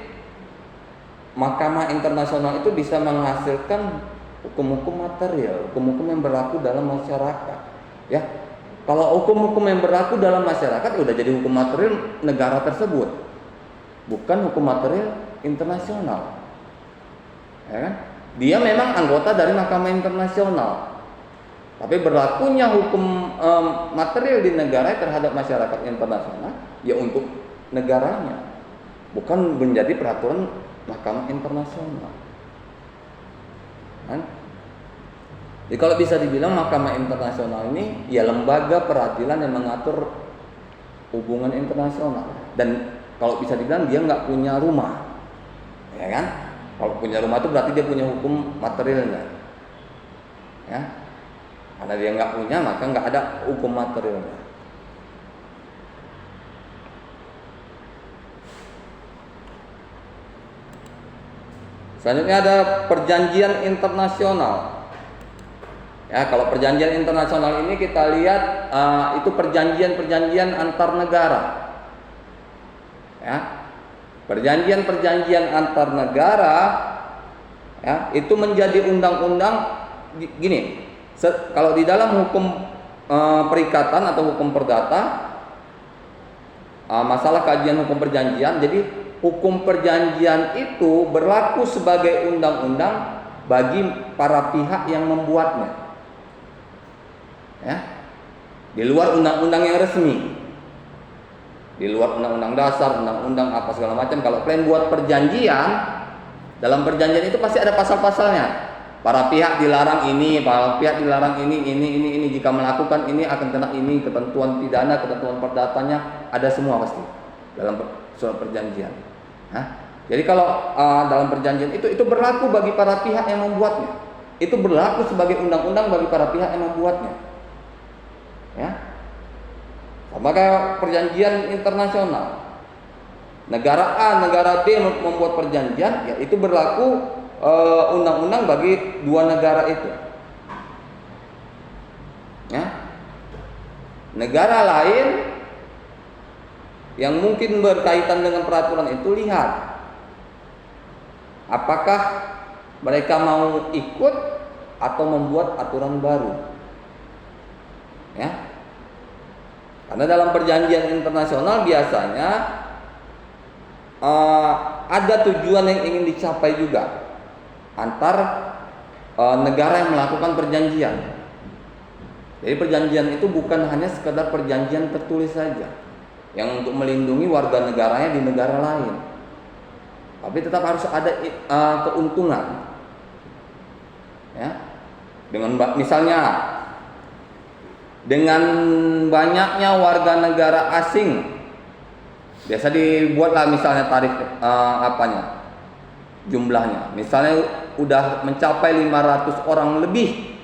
Mahkamah Internasional itu bisa menghasilkan hukum-hukum material, hukum-hukum yang berlaku dalam masyarakat. Ya, kalau hukum-hukum yang berlaku dalam masyarakat udah jadi hukum material negara tersebut, bukan hukum material internasional, ya kan? Dia memang anggota dari Mahkamah Internasional, tapi berlakunya hukum material di negara terhadap masyarakat internasional ya untuk negaranya, bukan menjadi peraturan Mahkamah Internasional, kan? Jadi kalau bisa dibilang Mahkamah Internasional ini ya lembaga peradilan yang mengatur hubungan internasional, dan kalau bisa dibilang dia nggak punya rumah. Ya kan? Kalau punya rumah itu berarti dia punya hukum materialnya. Ya. Karena dia nggak punya, maka nggak ada hukum materialnya. Selanjutnya ada perjanjian internasional. Ya, kalau perjanjian internasional ini kita lihat itu perjanjian-perjanjian antar negara. Ya, perjanjian-perjanjian antar negara ya, itu menjadi undang-undang gini. Kalau di dalam hukum perikatan atau hukum perdata, masalah kajian hukum perjanjian, jadi hukum perjanjian itu berlaku sebagai undang-undang bagi para pihak yang membuatnya. Ya, di luar undang-undang yang resmi, di luar undang-undang dasar, undang-undang apa segala macam. Kalau kalian buat perjanjian, dalam perjanjian itu pasti ada pasal-pasalnya. Para pihak dilarang ini, para pihak dilarang ini. Jika melakukan ini akan kena ini, ketentuan pidana, ketentuan perdatanya ada semua pasti dalam surat perjanjian. Jadi kalau dalam perjanjian itu berlaku bagi para pihak yang membuatnya. Itu berlaku sebagai undang-undang bagi para pihak yang membuatnya. Ya, sama kayak perjanjian internasional. Negara A, negara B membuat perjanjian, ya itu berlaku undang-undang bagi dua negara itu. Ya. Negara lain yang mungkin berkaitan dengan peraturan itu, lihat apakah mereka mau ikut atau membuat aturan baru. Ya. Karena dalam perjanjian internasional biasanya ada tujuan yang ingin dicapai juga antar negara yang melakukan perjanjian. Jadi perjanjian itu bukan hanya sekedar perjanjian tertulis saja yang untuk melindungi warga negaranya di negara lain, tapi tetap harus ada keuntungan. Ya, dengan misalnya dengan banyaknya warga negara asing, biasa dibuatlah misalnya tarif jumlahnya. Misalnya udah mencapai 500 orang lebih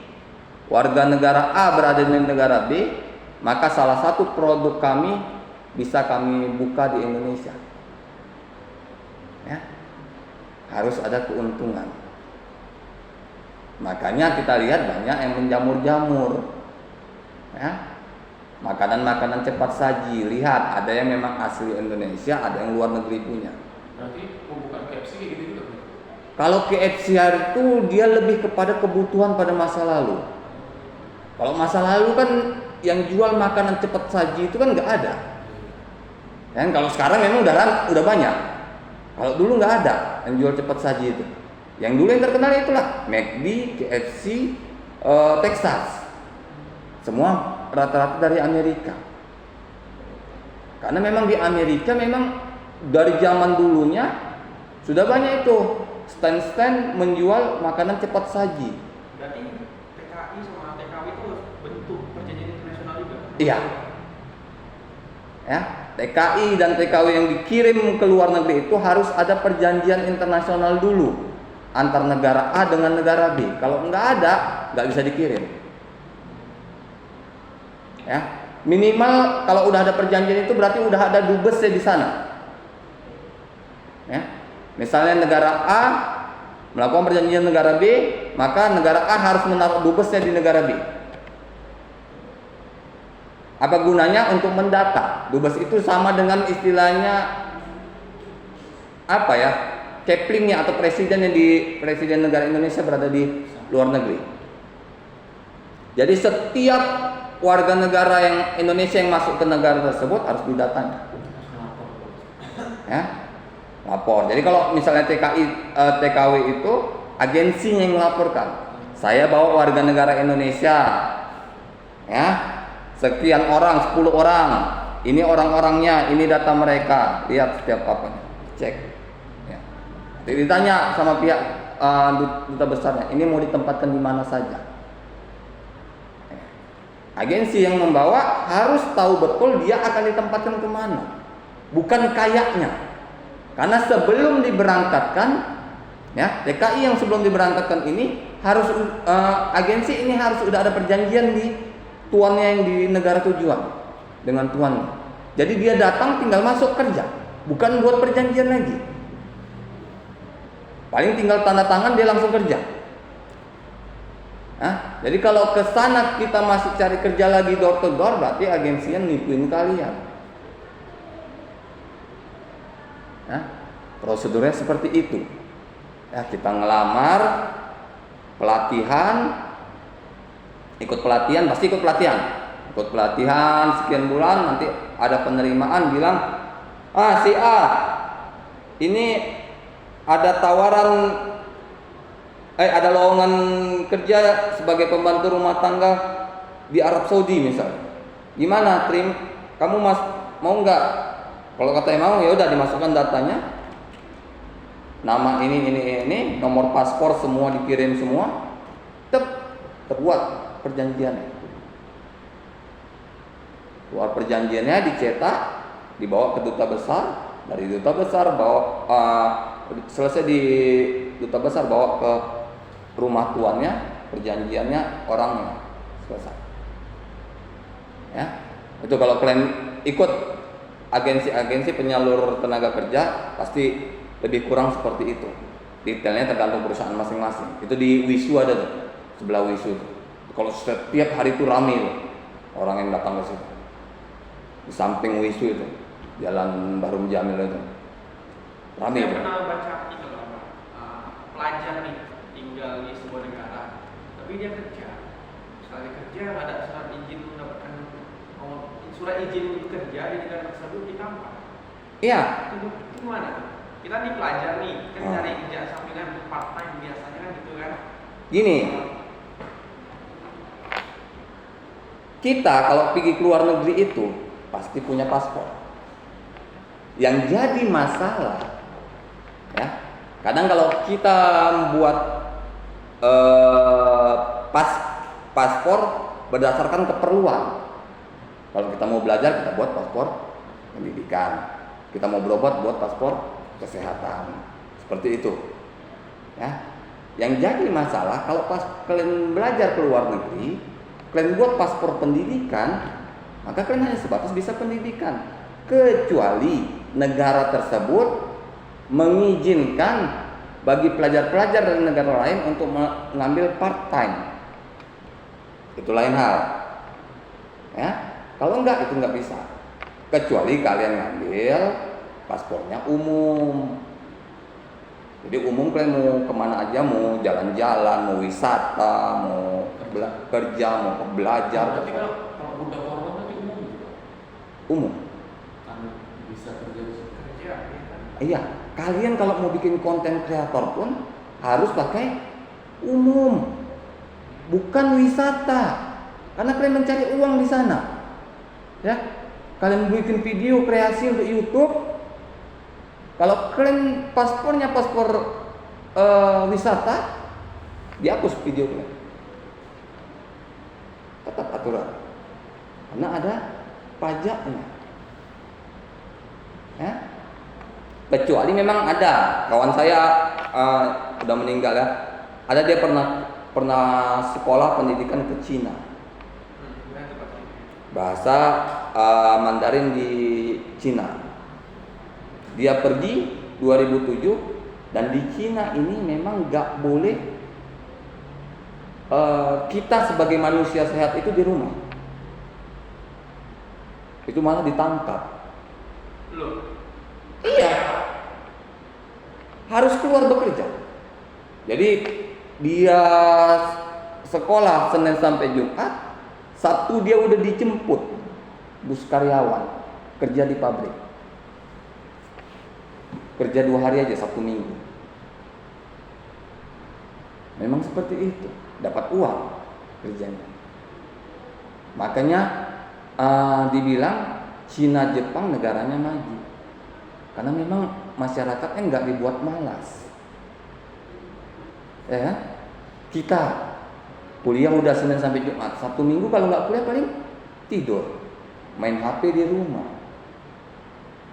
warga negara A berada di negara B, maka salah satu produk kami bisa kami buka di Indonesia. Ya, harus ada keuntungan. Makanya kita lihat banyak yang menjamur-jamur. Ya, makanan-makanan cepat saji. Lihat, ada yang memang asli Indonesia, ada yang luar negeri punya. Berarti pembukaan KFC kayak gitu juga? Kalau KFC itu dia lebih kepada kebutuhan pada masa lalu. Kalau masa lalu kan yang jual makanan cepat saji itu kan nggak ada. Dan kalau sekarang memang udah banyak. Kalau dulu nggak ada yang jual cepat saji itu. Yang dulu yang terkenal itulah McD, KFC, Texas. Semua rata-rata dari Amerika. Karena memang di Amerika memang dari zaman dulunya sudah banyak itu stand-stand menjual makanan cepat saji. Berarti TKI sama TKW itu bentuk perjanjian internasional juga? Iya. Ya, TKI dan TKW yang dikirim ke luar negeri itu harus ada perjanjian internasional dulu antar negara A dengan negara B. Kalau nggak ada, nggak bisa dikirim. Ya, minimal kalau udah ada perjanjian itu berarti udah ada dubesnya di sana. Ya, misalnya negara A melakukan perjanjian negara B, maka negara A harus menaruh dubesnya di negara B. Apa gunanya? Untuk mendata. Dubes itu sama dengan istilahnya apa ya? Caplingnya atau presiden yang presiden negara Indonesia berada di luar negeri. Jadi setiap warga negara yang Indonesia yang masuk ke negara tersebut harus didatanya. Ya, lapor. Jadi kalau misalnya TKW itu agensinya yang melaporkan. Saya bawa warga negara Indonesia. Ya. Sekian orang, 10 orang. Ini orang-orangnya, ini data mereka. Lihat setiap apanya. Cek. Ya. Jadi ditanya sama pihak duta besarnya, ini mau ditempatkan di mana saja. Agensi yang membawa harus tahu betul dia akan ditempatkan kemana, bukan kayaknya. Karena sebelum diberangkatkan, ya TKI yang sebelum diberangkatkan ini harus agensi ini harus sudah ada perjanjian di tuannya yang di negara tujuan dengan tuannya. Jadi dia datang tinggal masuk kerja, bukan buat perjanjian lagi. Paling tinggal tanda tangan dia langsung kerja. Jadi kalau ke sana kita masih cari kerja lagi door to door, berarti agensinya nipuin kalian. Prosedurnya seperti itu. Kita ngelamar, pelatihan, ikut pelatihan, pasti ikut pelatihan. Ikut pelatihan sekian bulan, nanti ada penerimaan bilang, si A, ini ada tawaran, ada lowongan kerja sebagai pembantu rumah tangga di Arab Saudi misalnya. Gimana, kamu mau nggak? Kalau katanya mau, ya udah dimasukkan datanya, nama ini, nomor paspor semua dikirim semua, terbuat perjanjiannya. Keluar perjanjiannya, dicetak, dibawa ke duta besar, dari duta besar selesai di duta besar bawa ke rumah tuannya, perjanjiannya, orangnya selesai. Itu kalau kalian ikut agensi-agensi penyalur tenaga kerja, pasti lebih kurang seperti itu. Detailnya tergantung perusahaan masing-masing. Itu di Wisu ada tuh, sebelah Wisu tuh. Kalau setiap hari itu ramai loh orang yang datang ke situ. Di samping Wisu itu, Jalan Barum Jamil itu. Ramai. Saya pernah baca itu pelajar nih tinggal di sebuah negara, tapi dia kerja. Sekali kerja nggak ada surat izin mendapatkan surat izin bekerja di negara tersebut ditambah. Iya. Itu gimana tuh? Kita nih pelajar nih, kan cari kerja sampingan untuk part time biasanya kan gitu kan. Gini, kita kalau pergi ke luar negeri itu pasti punya paspor. Yang jadi masalah, kadang kalau kita membuat paspor berdasarkan keperluan. Kalau kita mau belajar, kita buat paspor pendidikan. Kita mau berobat, buat paspor kesehatan. Seperti itu. Yang jadi masalah kalau kalian belajar ke luar negeri, kalian buat paspor pendidikan, maka kalian hanya sebatas bisa pendidikan, kecuali negara tersebut mengizinkan bagi pelajar-pelajar dari negara lain untuk mengambil part time. Itu lain hal. Kalau enggak, itu enggak bisa. Kecuali kalian ngambil paspornya umum. Jadi umum kalian mau kemana aja, mau jalan-jalan, mau wisata, mau kerja, mau belajar. Berarti kalau budak korban nanti umum juga? Umum. Kan bisa kerja di situ. Iya, kalian kalau mau bikin konten kreator pun harus pakai umum, bukan wisata, karena kalian mencari uang di sana. Kalian bikin video kreasi untuk YouTube. Kalau kalian paspornya paspor wisata, dihapus video kalian. Tetap aturan, karena ada pajaknya. Kecuali memang ada kawan saya udah meninggal ada dia pernah sekolah pendidikan ke Cina, bahasa Mandarin di Cina. Dia pergi 2007 dan di Cina ini memang nggak boleh kita sebagai manusia sehat itu di rumah, itu malah ditangkap. Loh. Iya, harus keluar bekerja. Jadi dia sekolah Senin sampai Jumat, Sabtu dia udah dijemput bus karyawan kerja di pabrik. Kerja 2 hari aja, Sabtu Minggu. Memang seperti itu, dapat uang kerjanya. Makanya dibilang Cina Jepang negaranya maju. Karena memang masyarakatnya nggak dibuat malas. Kita kuliah udah Senin sampai Jumat, Sabtu Minggu kalau nggak kuliah paling tidur, main HP di rumah,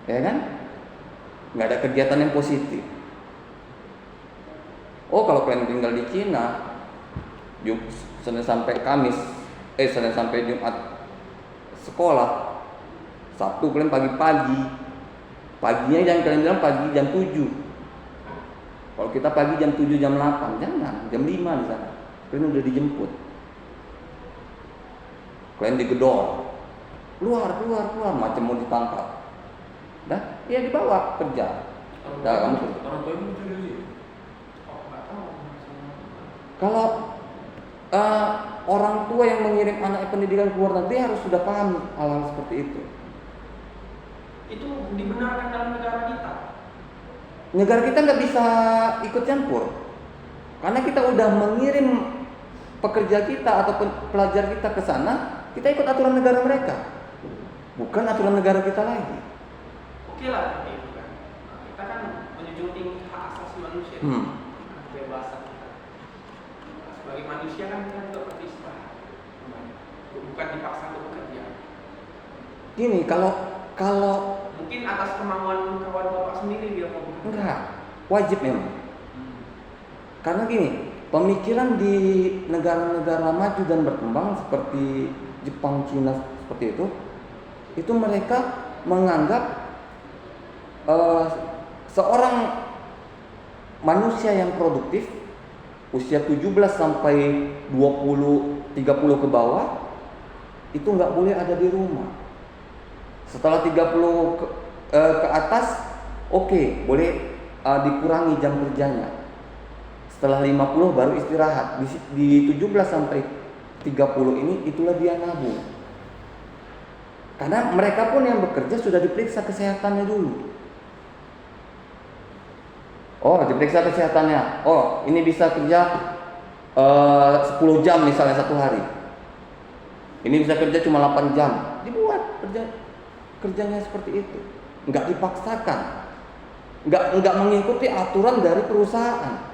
nggak ada kegiatan yang positif. Kalau kalian tinggal di Cina, Senin sampai Senin sampai Jumat sekolah, Sabtu kalian pagi-pagi. Paginya jangan kalian bilang pagi jam 7. Kalau kita pagi jam 7, jam 8, jangan, jam 5 di sana. Klien udah dijemput. Klien digedor. Keluar, macam mau ditangkap. Dah, ya dibawa kerja. Dah, kamu kerja. Orang tua itu juga sih. Oh, nggak tahu. Kalau orang tua yang mengirim anak pendidikan ke luar negeri harus sudah paham hal-hal seperti itu. Itu dibenarkan dalam negara kita. Negara kita nggak bisa ikut campur, karena kita udah mengirim pekerja kita atau pelajar kita ke sana, kita ikut aturan negara mereka, bukan aturan negara kita lagi. Oke lah, seperti itu kan. Nah, kita kan menjunjung tinggi hak asasi manusia, kebebasan kita. Nah, sebagai manusia kan kita juga beristirahat, bukan dipaksa untuk bekerja. Gini, kalau Mungkin atas kemauan kawan bapak sendiri dia mau bekerja. enggak, wajib memang. Karena gini, pemikiran di negara-negara maju dan berkembang seperti Jepang, Cina seperti itu mereka menganggap seorang manusia yang produktif usia 17 sampai 20, 30 ke bawah itu nggak boleh ada di rumah. Setelah 30 ke atas, oke, boleh dikurangi jam kerjanya. Setelah 50 baru istirahat. Di 17 sampai 30 ini itulah dia nabung. Karena mereka pun yang bekerja sudah diperiksa kesehatannya dulu. Oh, diperiksa kesehatannya. Oh, ini bisa kerja 10 jam misalnya satu hari. Ini bisa kerja cuma 8 jam. Dibuat kerjanya seperti itu. Enggak dipaksakan. Enggak mengikuti aturan dari perusahaan.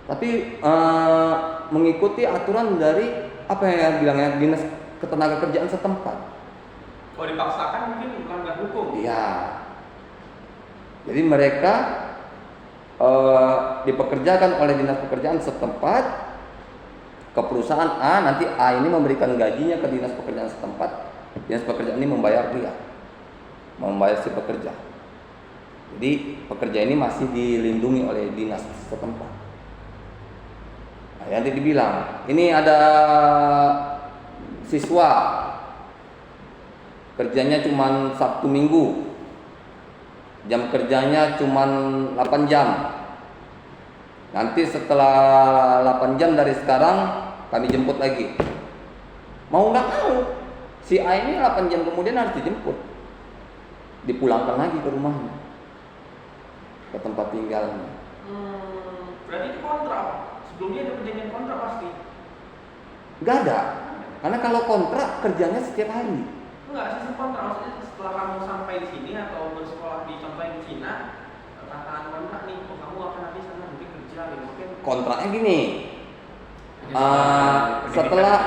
Tapi mengikuti aturan dari apa yang bilangnya dinas ketenagakerjaan setempat. Kalau dipaksakan mungkin melanggar hukum. Iya. Jadi mereka dipekerjakan oleh dinas pekerjaan setempat ke perusahaan A, nanti A ini memberikan gajinya ke dinas pekerjaan setempat. Dinas pekerjaan ini membayar dia, membayar si pekerja. Jadi pekerja ini masih dilindungi oleh dinas setempat. Nah, yang dibilang, ini ada siswa kerjanya cuma Sabtu Minggu, jam kerjanya cuma 8 jam. Nanti setelah 8 jam dari sekarang kami jemput lagi. Mau nggak mau, si A ini 8 jam kemudian harus dijemput, dipulangkan lagi ke rumahnya, ke tempat tinggalnya. Berarti itu kontrak. Sebelumnya ada perjanjian kontrak pasti. Nggak ada, karena kalau kontrak kerjanya setiap hari. Enggak, sistem kontrak maksudnya setelah kamu sampai di sini atau bersekolah di contohnya di Cina, tantangan kontrak nih, oh, kamu akan nanti sana mungkin kerja, mungkin. Kontraknya gini, setelah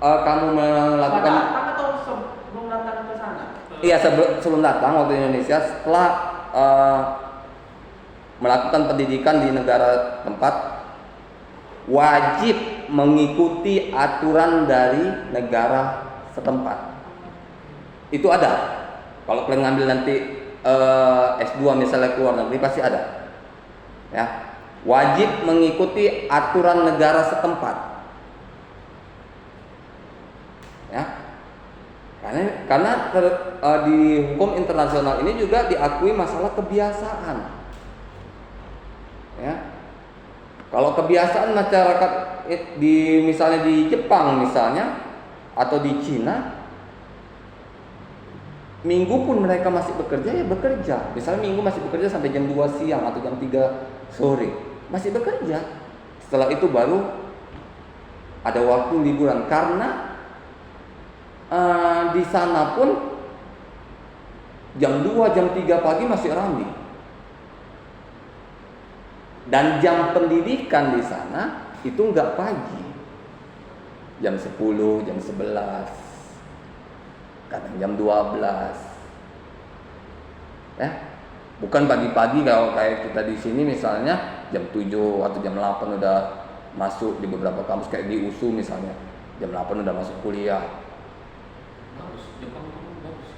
kamu melakukan, datang atau sebelum datang ke sana? iya sebelum datang waktu Indonesia, setelah melakukan pendidikan di negara tempat, wajib mengikuti aturan dari negara setempat. Itu ada. Kalau kalian ngambil nanti S2 misalnya ke luar negeri pasti ada. Ya, wajib mengikuti aturan negara setempat. Ya, karena di hukum internasional ini juga diakui masalah kebiasaan. Ya, kalau kebiasaan masyarakat misalnya di Jepang misalnya atau di Cina, Minggu pun mereka masih bekerja ya bekerja. Misalnya Minggu masih bekerja sampai jam 2 siang atau jam 3 sore, masih bekerja. Setelah itu baru ada waktu liburan, karena di sana pun jam 2, jam 3 pagi masih ramai. Dan jam pendidikan di sana itu enggak pagi. Jam 10, jam 11, kadang jam 12. Ya. Bukan pagi-pagi kalau kayak kita di sini misalnya jam 7 atau jam 8 udah masuk di beberapa kampus kayak di USU misalnya. Jam 8 udah masuk kuliah. Bagus, Jepang itu bagus.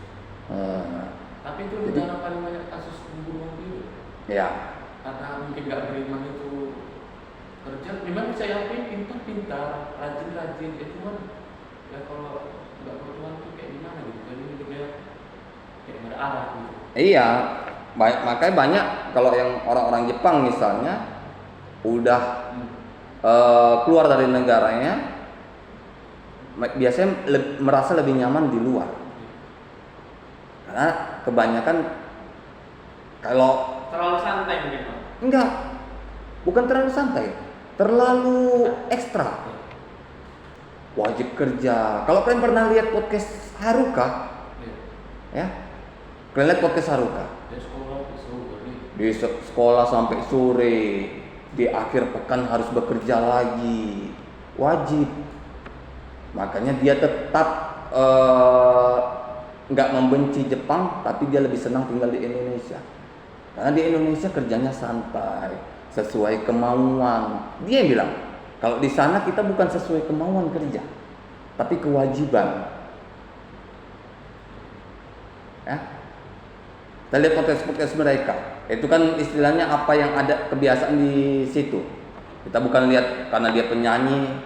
Hmm. Tapi itu Jadi- negara paling banyak kasus pembunuhan itu. Ya. karena mungkin nggak beriman itu kerja, memang saya yakin pintar, rajin, cuman ya kalau nggak bertuan tuh kayak gimana gitu, jadi hidupnya kayak nggak ada arah gitu. Iya, makanya banyak kalau yang orang-orang Jepang misalnya udah keluar dari negaranya, biasanya merasa lebih nyaman di luar. Karena kebanyakan kalau Terlalu santai mungkin Pak. enggak, bukan terlalu santai, terlalu ekstra. Wajib kerja. Kalau kalian pernah lihat podcast Haruka, ya, kalian lihat podcast Haruka. Di sekolah sampai sore, di akhir pekan harus bekerja lagi, wajib. Makanya dia tetap nggak membenci Jepang, tapi dia lebih senang tinggal di Indonesia. Karena di Indonesia kerjanya santai, sesuai kemauan. Dia bilang, kalau di sana kita bukan sesuai kemauan kerja, tapi kewajiban. Ya. Kita lihat podcast mereka. Itu kan istilahnya apa yang ada kebiasaan di situ. Kita bukan lihat karena dia penyanyi,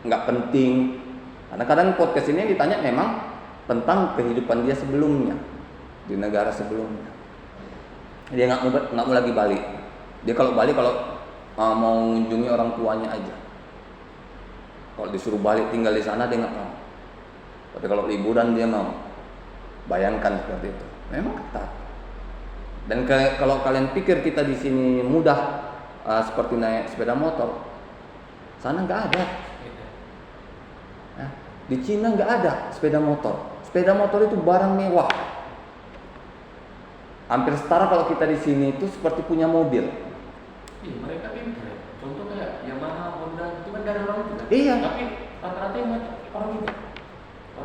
nggak penting. Karena kadang podcast ini ditanya memang tentang kehidupan dia sebelumnya di negara sebelumnya. Dia nggak mau lagi balik. Dia kalau balik mau mengunjungi orang tuanya aja. Kalau disuruh balik tinggal di sana dia nggak mau. Tapi kalau liburan dia mau. Bayangkan seperti itu. Memang ketat. Dan kalau kalian pikir kita di sini mudah seperti naik sepeda motor, sana nggak ada. Nah, di Cina nggak ada sepeda motor. Sepeda motor itu barang mewah. Hampir setara kalau kita di sini itu seperti punya mobil. Iya, mereka pintar. Contoh kayak Yamaha, Honda itu kan dari orang itu kan. Iya. Tapi rata-rata yang orang itu.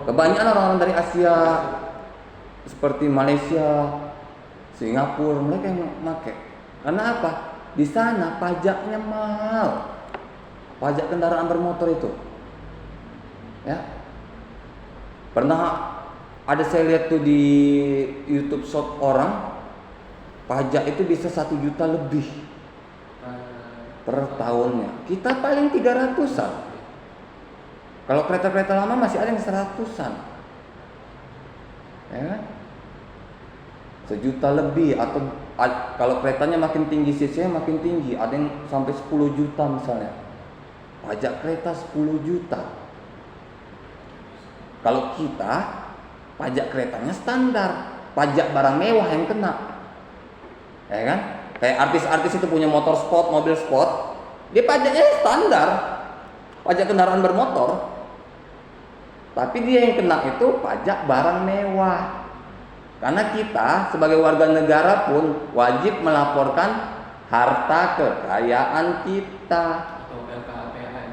Kebanyakan orang-orang dari Asia, seperti Malaysia, Singapura, mereka yang pakai. Karena apa? Di sana pajaknya mahal. Pajak kendaraan bermotor itu. Ya. Pernah ada saya lihat tuh di YouTube short orang, pajak itu bisa 1 juta lebih per tahunnya. Kita paling 300-an. Kalau kereta-kereta lama masih ada yang 100-an. Ya kan? 1 juta lebih, atau kalau keretanya makin tinggi cc-nya makin tinggi, ada yang sampai 10 juta misalnya. Pajak kereta 10 juta. Kalau kita pajak keretanya standar, pajak barang mewah yang kena. Ya kan? Kayak artis-artis itu punya motor sport, mobil sport, dia pajaknya standar. Pajak kendaraan bermotor. Tapi dia yang kena itu pajak barang mewah. Karena kita sebagai warga negara pun wajib melaporkan harta kekayaan kita. Atau LKPAN.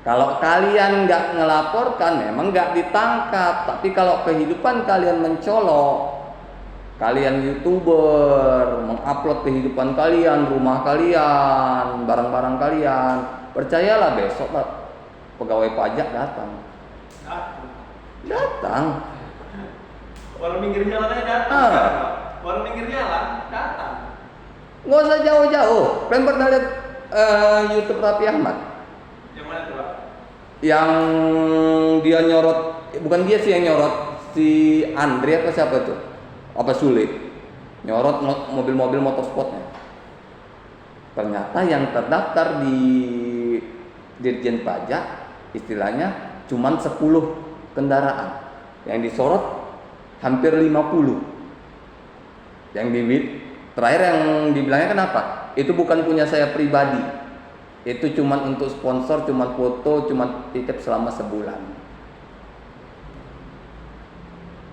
Kalau kalian nggak ngelaporkan, memang nggak ditangkap. Tapi kalau kehidupan kalian mencolok, kalian YouTuber, mengupload kehidupan kalian, rumah kalian, barang-barang kalian, percayalah besok pegawai pajak datang. Orang pinggir jalannya datang. Orang pinggir jalan datang. Nggak usah jauh-jauh. Kalian pernah lihat YouTube Raffi Ahmad? Yang mana tuh Pak? Yang dia nyorot, bukan dia sih yang nyorot, si Andre apa siapa itu? Apa Sule? Nyorot mobil-mobil motorsportnya. Ternyata yang terdaftar di Dirjen Pajak istilahnya cuman 10 kendaraan. Yang disorot hampir 50. Yang terakhir yang dibilangnya kenapa? Itu bukan punya saya pribadi. Itu cuman untuk sponsor, cuman foto, cuman tiket selama sebulan.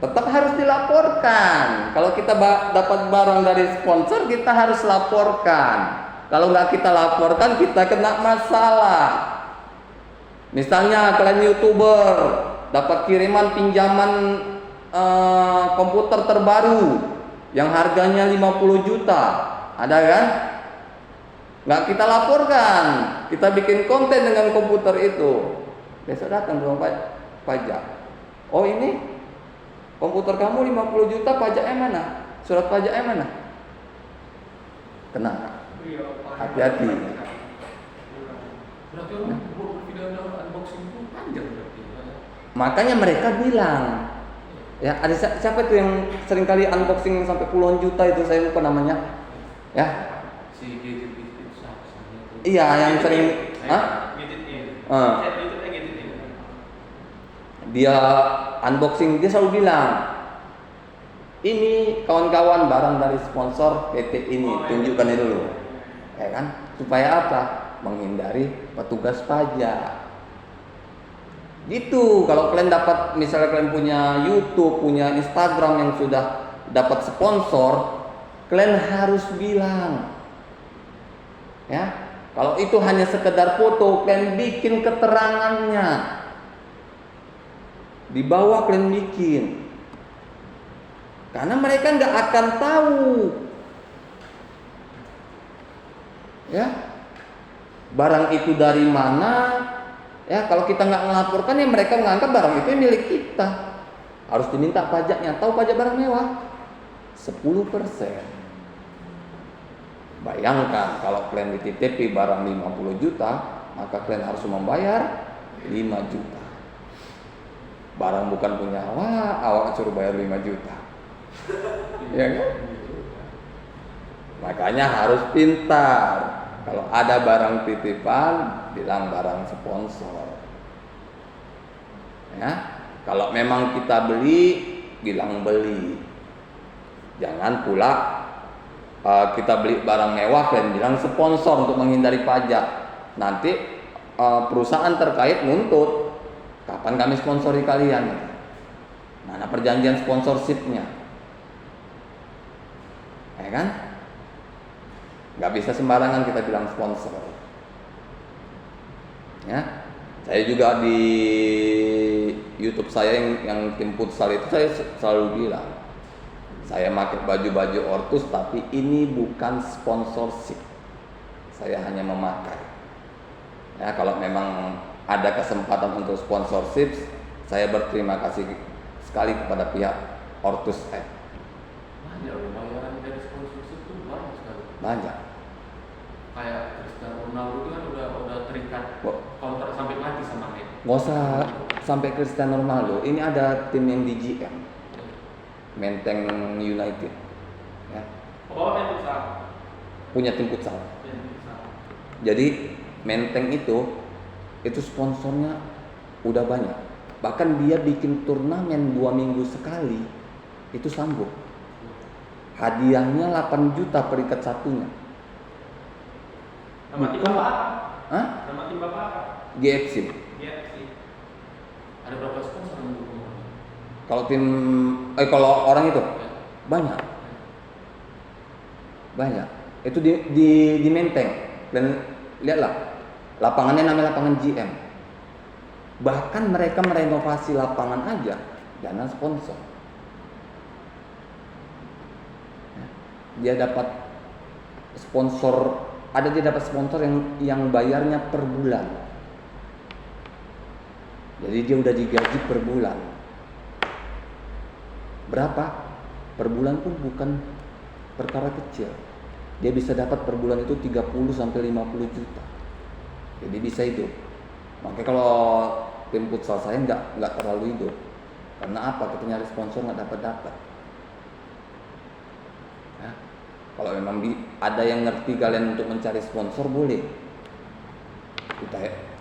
Tetap harus dilaporkan. Kalau kita dapat barang dari sponsor, kita harus laporkan. Kalau nggak kita laporkan, kita kena masalah. Misalnya kalian YouTuber dapat kiriman pinjaman komputer terbaru yang harganya 50 juta, ada kan? Nggak kita laporkan, kita bikin konten dengan komputer itu. Besok datang rumah pajak. Oh ini komputer kamu 50 juta, pajaknya mana? Surat pajaknya mana? kena. Iya, Hati-hati. Berarti orang buat video unboxing itu panjang berarti. Makanya mereka bilang, ya ada siapa tuh yang sering kali unboxing sampai puluhan juta itu, saya lupa namanya, ya. Si gadget itu sahaja. Iya, yang sering, Gadget ini. Ah. Chat YouTube-nya gadget ini. dia unboxing, dia selalu bilang, ini kawan-kawan barang dari sponsor PT ini, tunjukkan itu dulu, ya kan? Supaya apa? Menghindari petugas pajak. Gitu. Kalau kalian dapat, misalnya kalian punya YouTube, punya Instagram yang sudah dapat sponsor, kalian harus bilang, ya. Kalau itu hanya sekedar foto, kalian bikin keterangannya. Di bawah kalian bikin. Karena mereka nggak akan tahu, ya, barang itu dari mana. Ya, kalau kita nggak melaporkan, ya mereka menganggap barang itu milik kita. Harus diminta pajaknya. Tahu pajak barang mewah? 10%. Bayangkan kalau kalian dititipi barang 50 juta, maka kalian harus membayar 5 juta. Barang bukan punya awak suruh bayar 5 juta. Ya kan? Makanya harus pintar. Kalau ada barang titipan, bilang barang sponsor. Ya, kalau memang kita beli, bilang beli. Jangan pula kita beli barang mewah dan bilang sponsor untuk menghindari pajak. Nanti perusahaan terkait nuntut, kapan kami sponsori kalian? Mana perjanjian sponsorshipnya? Ya kan? Nggak bisa sembarangan kita bilang sponsor. Ya, saya juga di YouTube saya yang tim futsal itu saya selalu bilang, saya pakai baju-baju Ortus, tapi ini bukan sponsorship. Saya hanya memakai. Ya, kalau memang ada kesempatan untuk sponsorship, saya berterima kasih sekali kepada pihak Ortus App. Banyak bayaran dari sponsorship itu banyak sekali. Banyak. Kayak Cristiano Ronaldo itu kan udah terikat kontrak sampai mati sama Messi. Nggak usah sampai Cristiano Ronaldo. Ini ada tim yang di GM, Menteng United, ya. Oh, yang besar. Punya tim futsal. Yang besar. Jadi Menteng itu sponsornya udah banyak. Bahkan dia bikin turnamen 2 minggu sekali, itu sanggup. Hadiahnya 8 juta per ikat satunya. Nama tim bapak apa? Hah? Nama tim bapak apa? GFC. GFC. Ada berapa sponsor yang mendukung? Kalau tim, kalau orang itu banyak, banyak. Itu di Menteng. Dan lihatlah, lapangannya namanya lapangan GM. Bahkan mereka merenovasi lapangan aja dana sponsor. Dia dapat sponsor, dia dapat sponsor yang bayarnya per bulan. Jadi dia udah digaji per bulan. Berapa? Per bulan pun bukan perkara kecil. Dia bisa dapat per bulan itu 30 sampai 50 juta. Jadi bisa hidup. Makanya kalau tim futsal saya nggak terlalu hidup. Karena apa? Kita nyari sponsor nggak dapat. Ya. Kalau memang ada yang ngerti kalian untuk mencari sponsor, boleh.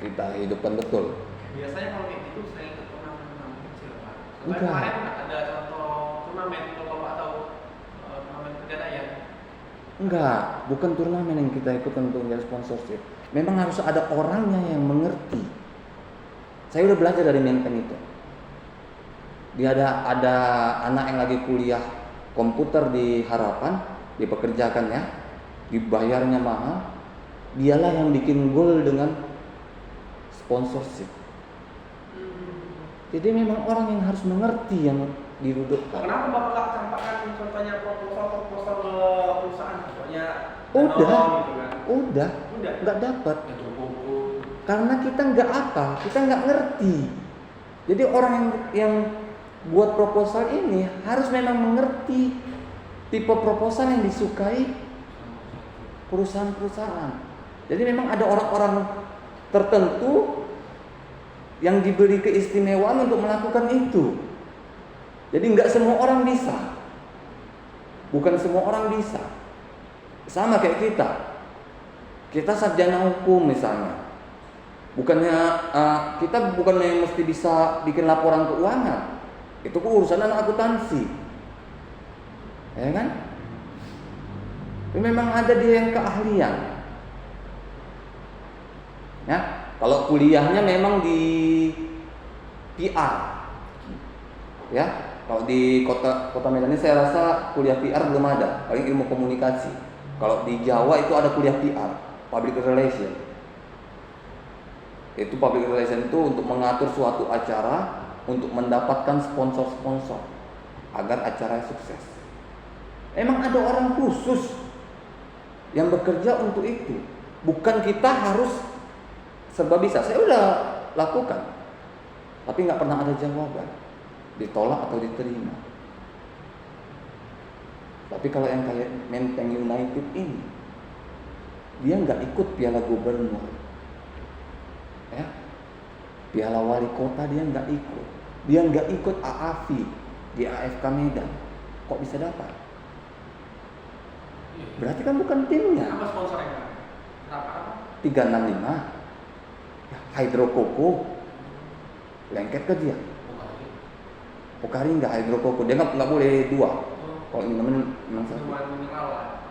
Kita hidupkan betul. Biasanya kalau kayak gitu saya ikut turnamen kecil, Pak. Enggak. Kemarin ada contoh turnamen, kalau Bapak tahu turnamen Pegadaian. Enggak, bukan turnamen yang kita ikut untuk mencari sponsorship. Memang harus ada orangnya yang mengerti. Saya udah belajar dari Menteng itu. Dia ada anak yang lagi kuliah komputer di Harapan, dipekerjakan ya, dibayarnya mahal. Dialah yang bikin gol dengan sponsorship. Jadi memang orang yang harus mengerti yang didudukkan. Kenapa Bapak nggak campakkan contohnya proposal ke perusahaan? Contohnya Udah, gitu kan? udah, nggak dapat. Itu kumpul. Karena kita nggak apa, kita nggak ngerti. Jadi orang yang buat proposal ini harus memang mengerti tipe proposal yang disukai perusahaan-perusahaan. Jadi memang ada orang-orang tertentu yang diberi keistimewaan untuk melakukan itu. Jadi nggak semua orang bisa. Bukan semua orang bisa. Sama kayak kita. Kita sarjana hukum misalnya. Kita bukannya mesti bisa bikin laporan keuangan. Itu urusan anak akuntansi. Ya kan? Tapi memang ada dia yang keahlian. Ya, kalau kuliahnya memang di PR. Ya, kalau di kota Medan ini saya rasa kuliah PR belum ada, paling ilmu komunikasi. Kalau di Jawa itu ada kuliah PR, public relation. Itu public relation itu untuk mengatur suatu acara, untuk mendapatkan sponsor-sponsor agar acaranya sukses. Emang ada orang khusus yang bekerja untuk itu. Bukan kita harus serba bisa. Saya udah lakukan, tapi nggak pernah ada jawaban, ditolak atau diterima. Tapi kalau yang kayak Menteng United ini, dia nggak ikut piala gubernur, ya, piala wali kota dia nggak ikut, dia nggak ikut AAFI di AFK Medan, kok bisa dapat? Berarti kan bukan timnya. Apa sponsornya? Berapa? 365 Hydro Koko, lengket ke dia. Pokari nggak Hydro Koko, dia nggak boleh dua. Kalau ini memang satu. Mineral lah.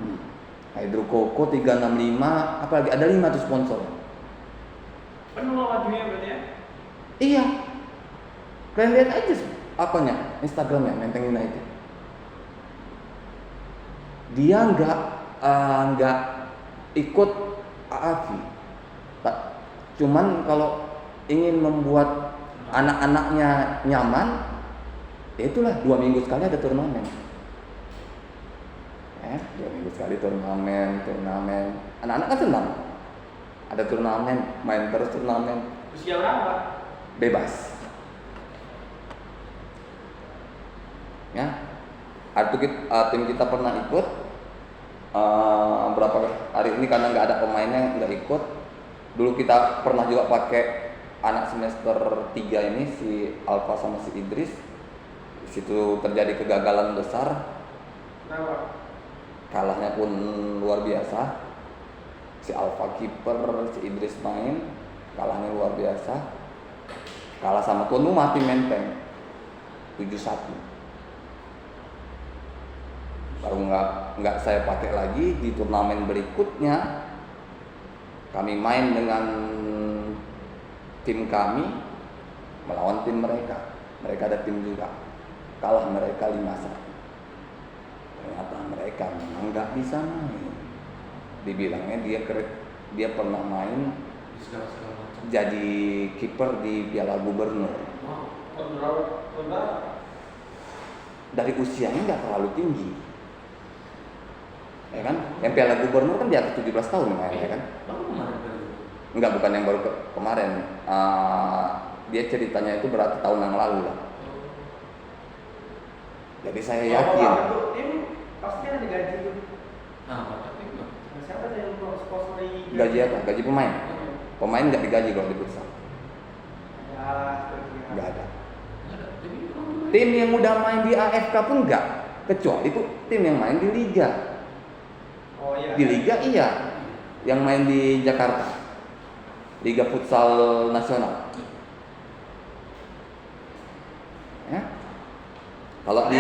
Hydro Koko 365, apalagi ada 5 tuh sponsor. Penuh lawan dunia berarti ya? Iya. Kalian lihat aja apanya, Instagramnya Menteng United. Dia nggak ikut AAFI. Cuman kalau ingin membuat anak-anaknya nyaman, ya itulah 2 minggu sekali ada turnamen. 2 minggu sekali turnamen. Anak-anak kan senang. Ada turnamen, main terus turnamen. Usia berapa? Bebas. Ya, tim kita pernah ikut. Berapa hari ini karena nggak ada pemainnya nggak ikut. Dulu kita pernah juga pakai anak semester 3 ini, si Alfa sama si Idris. Di situ terjadi kegagalan besar. Kenapa? Kalahnya pun luar biasa. Si Alfa kiper, si Idris main, kalahnya luar biasa. Kalah sama tuan rumah tim Menteng 7-1. Baru nggak saya pakai lagi di turnamen berikutnya. Kami main dengan tim kami melawan tim mereka. Mereka ada tim juga. Kalah mereka 5-1. Ternyata mereka memang nggak bisa main. Dibilangnya dia pernah main jadi kiper di Piala Gubernur. Dari usianya nggak terlalu tinggi, ya kan? Yang Piala Gubernur kan di atas 17 tahun mainnya kan? Enggak, bukan yang baru kemarin. Dia ceritanya itu berarti tahun yang lalu lah. Jadi saya yakin. Tim pasti ada gaji tuh. Siapa yang sponsori? Gaji apa? Gaji pemain. Pemain nggak digaji kalau di bursa. Nggak ada. Tim yang udah main di AFK pun nggak, kecuali itu tim yang main di liga. Oh iya. Di liga iya, yang main di Jakarta, Liga Futsal Nasional. Ya. Kalau di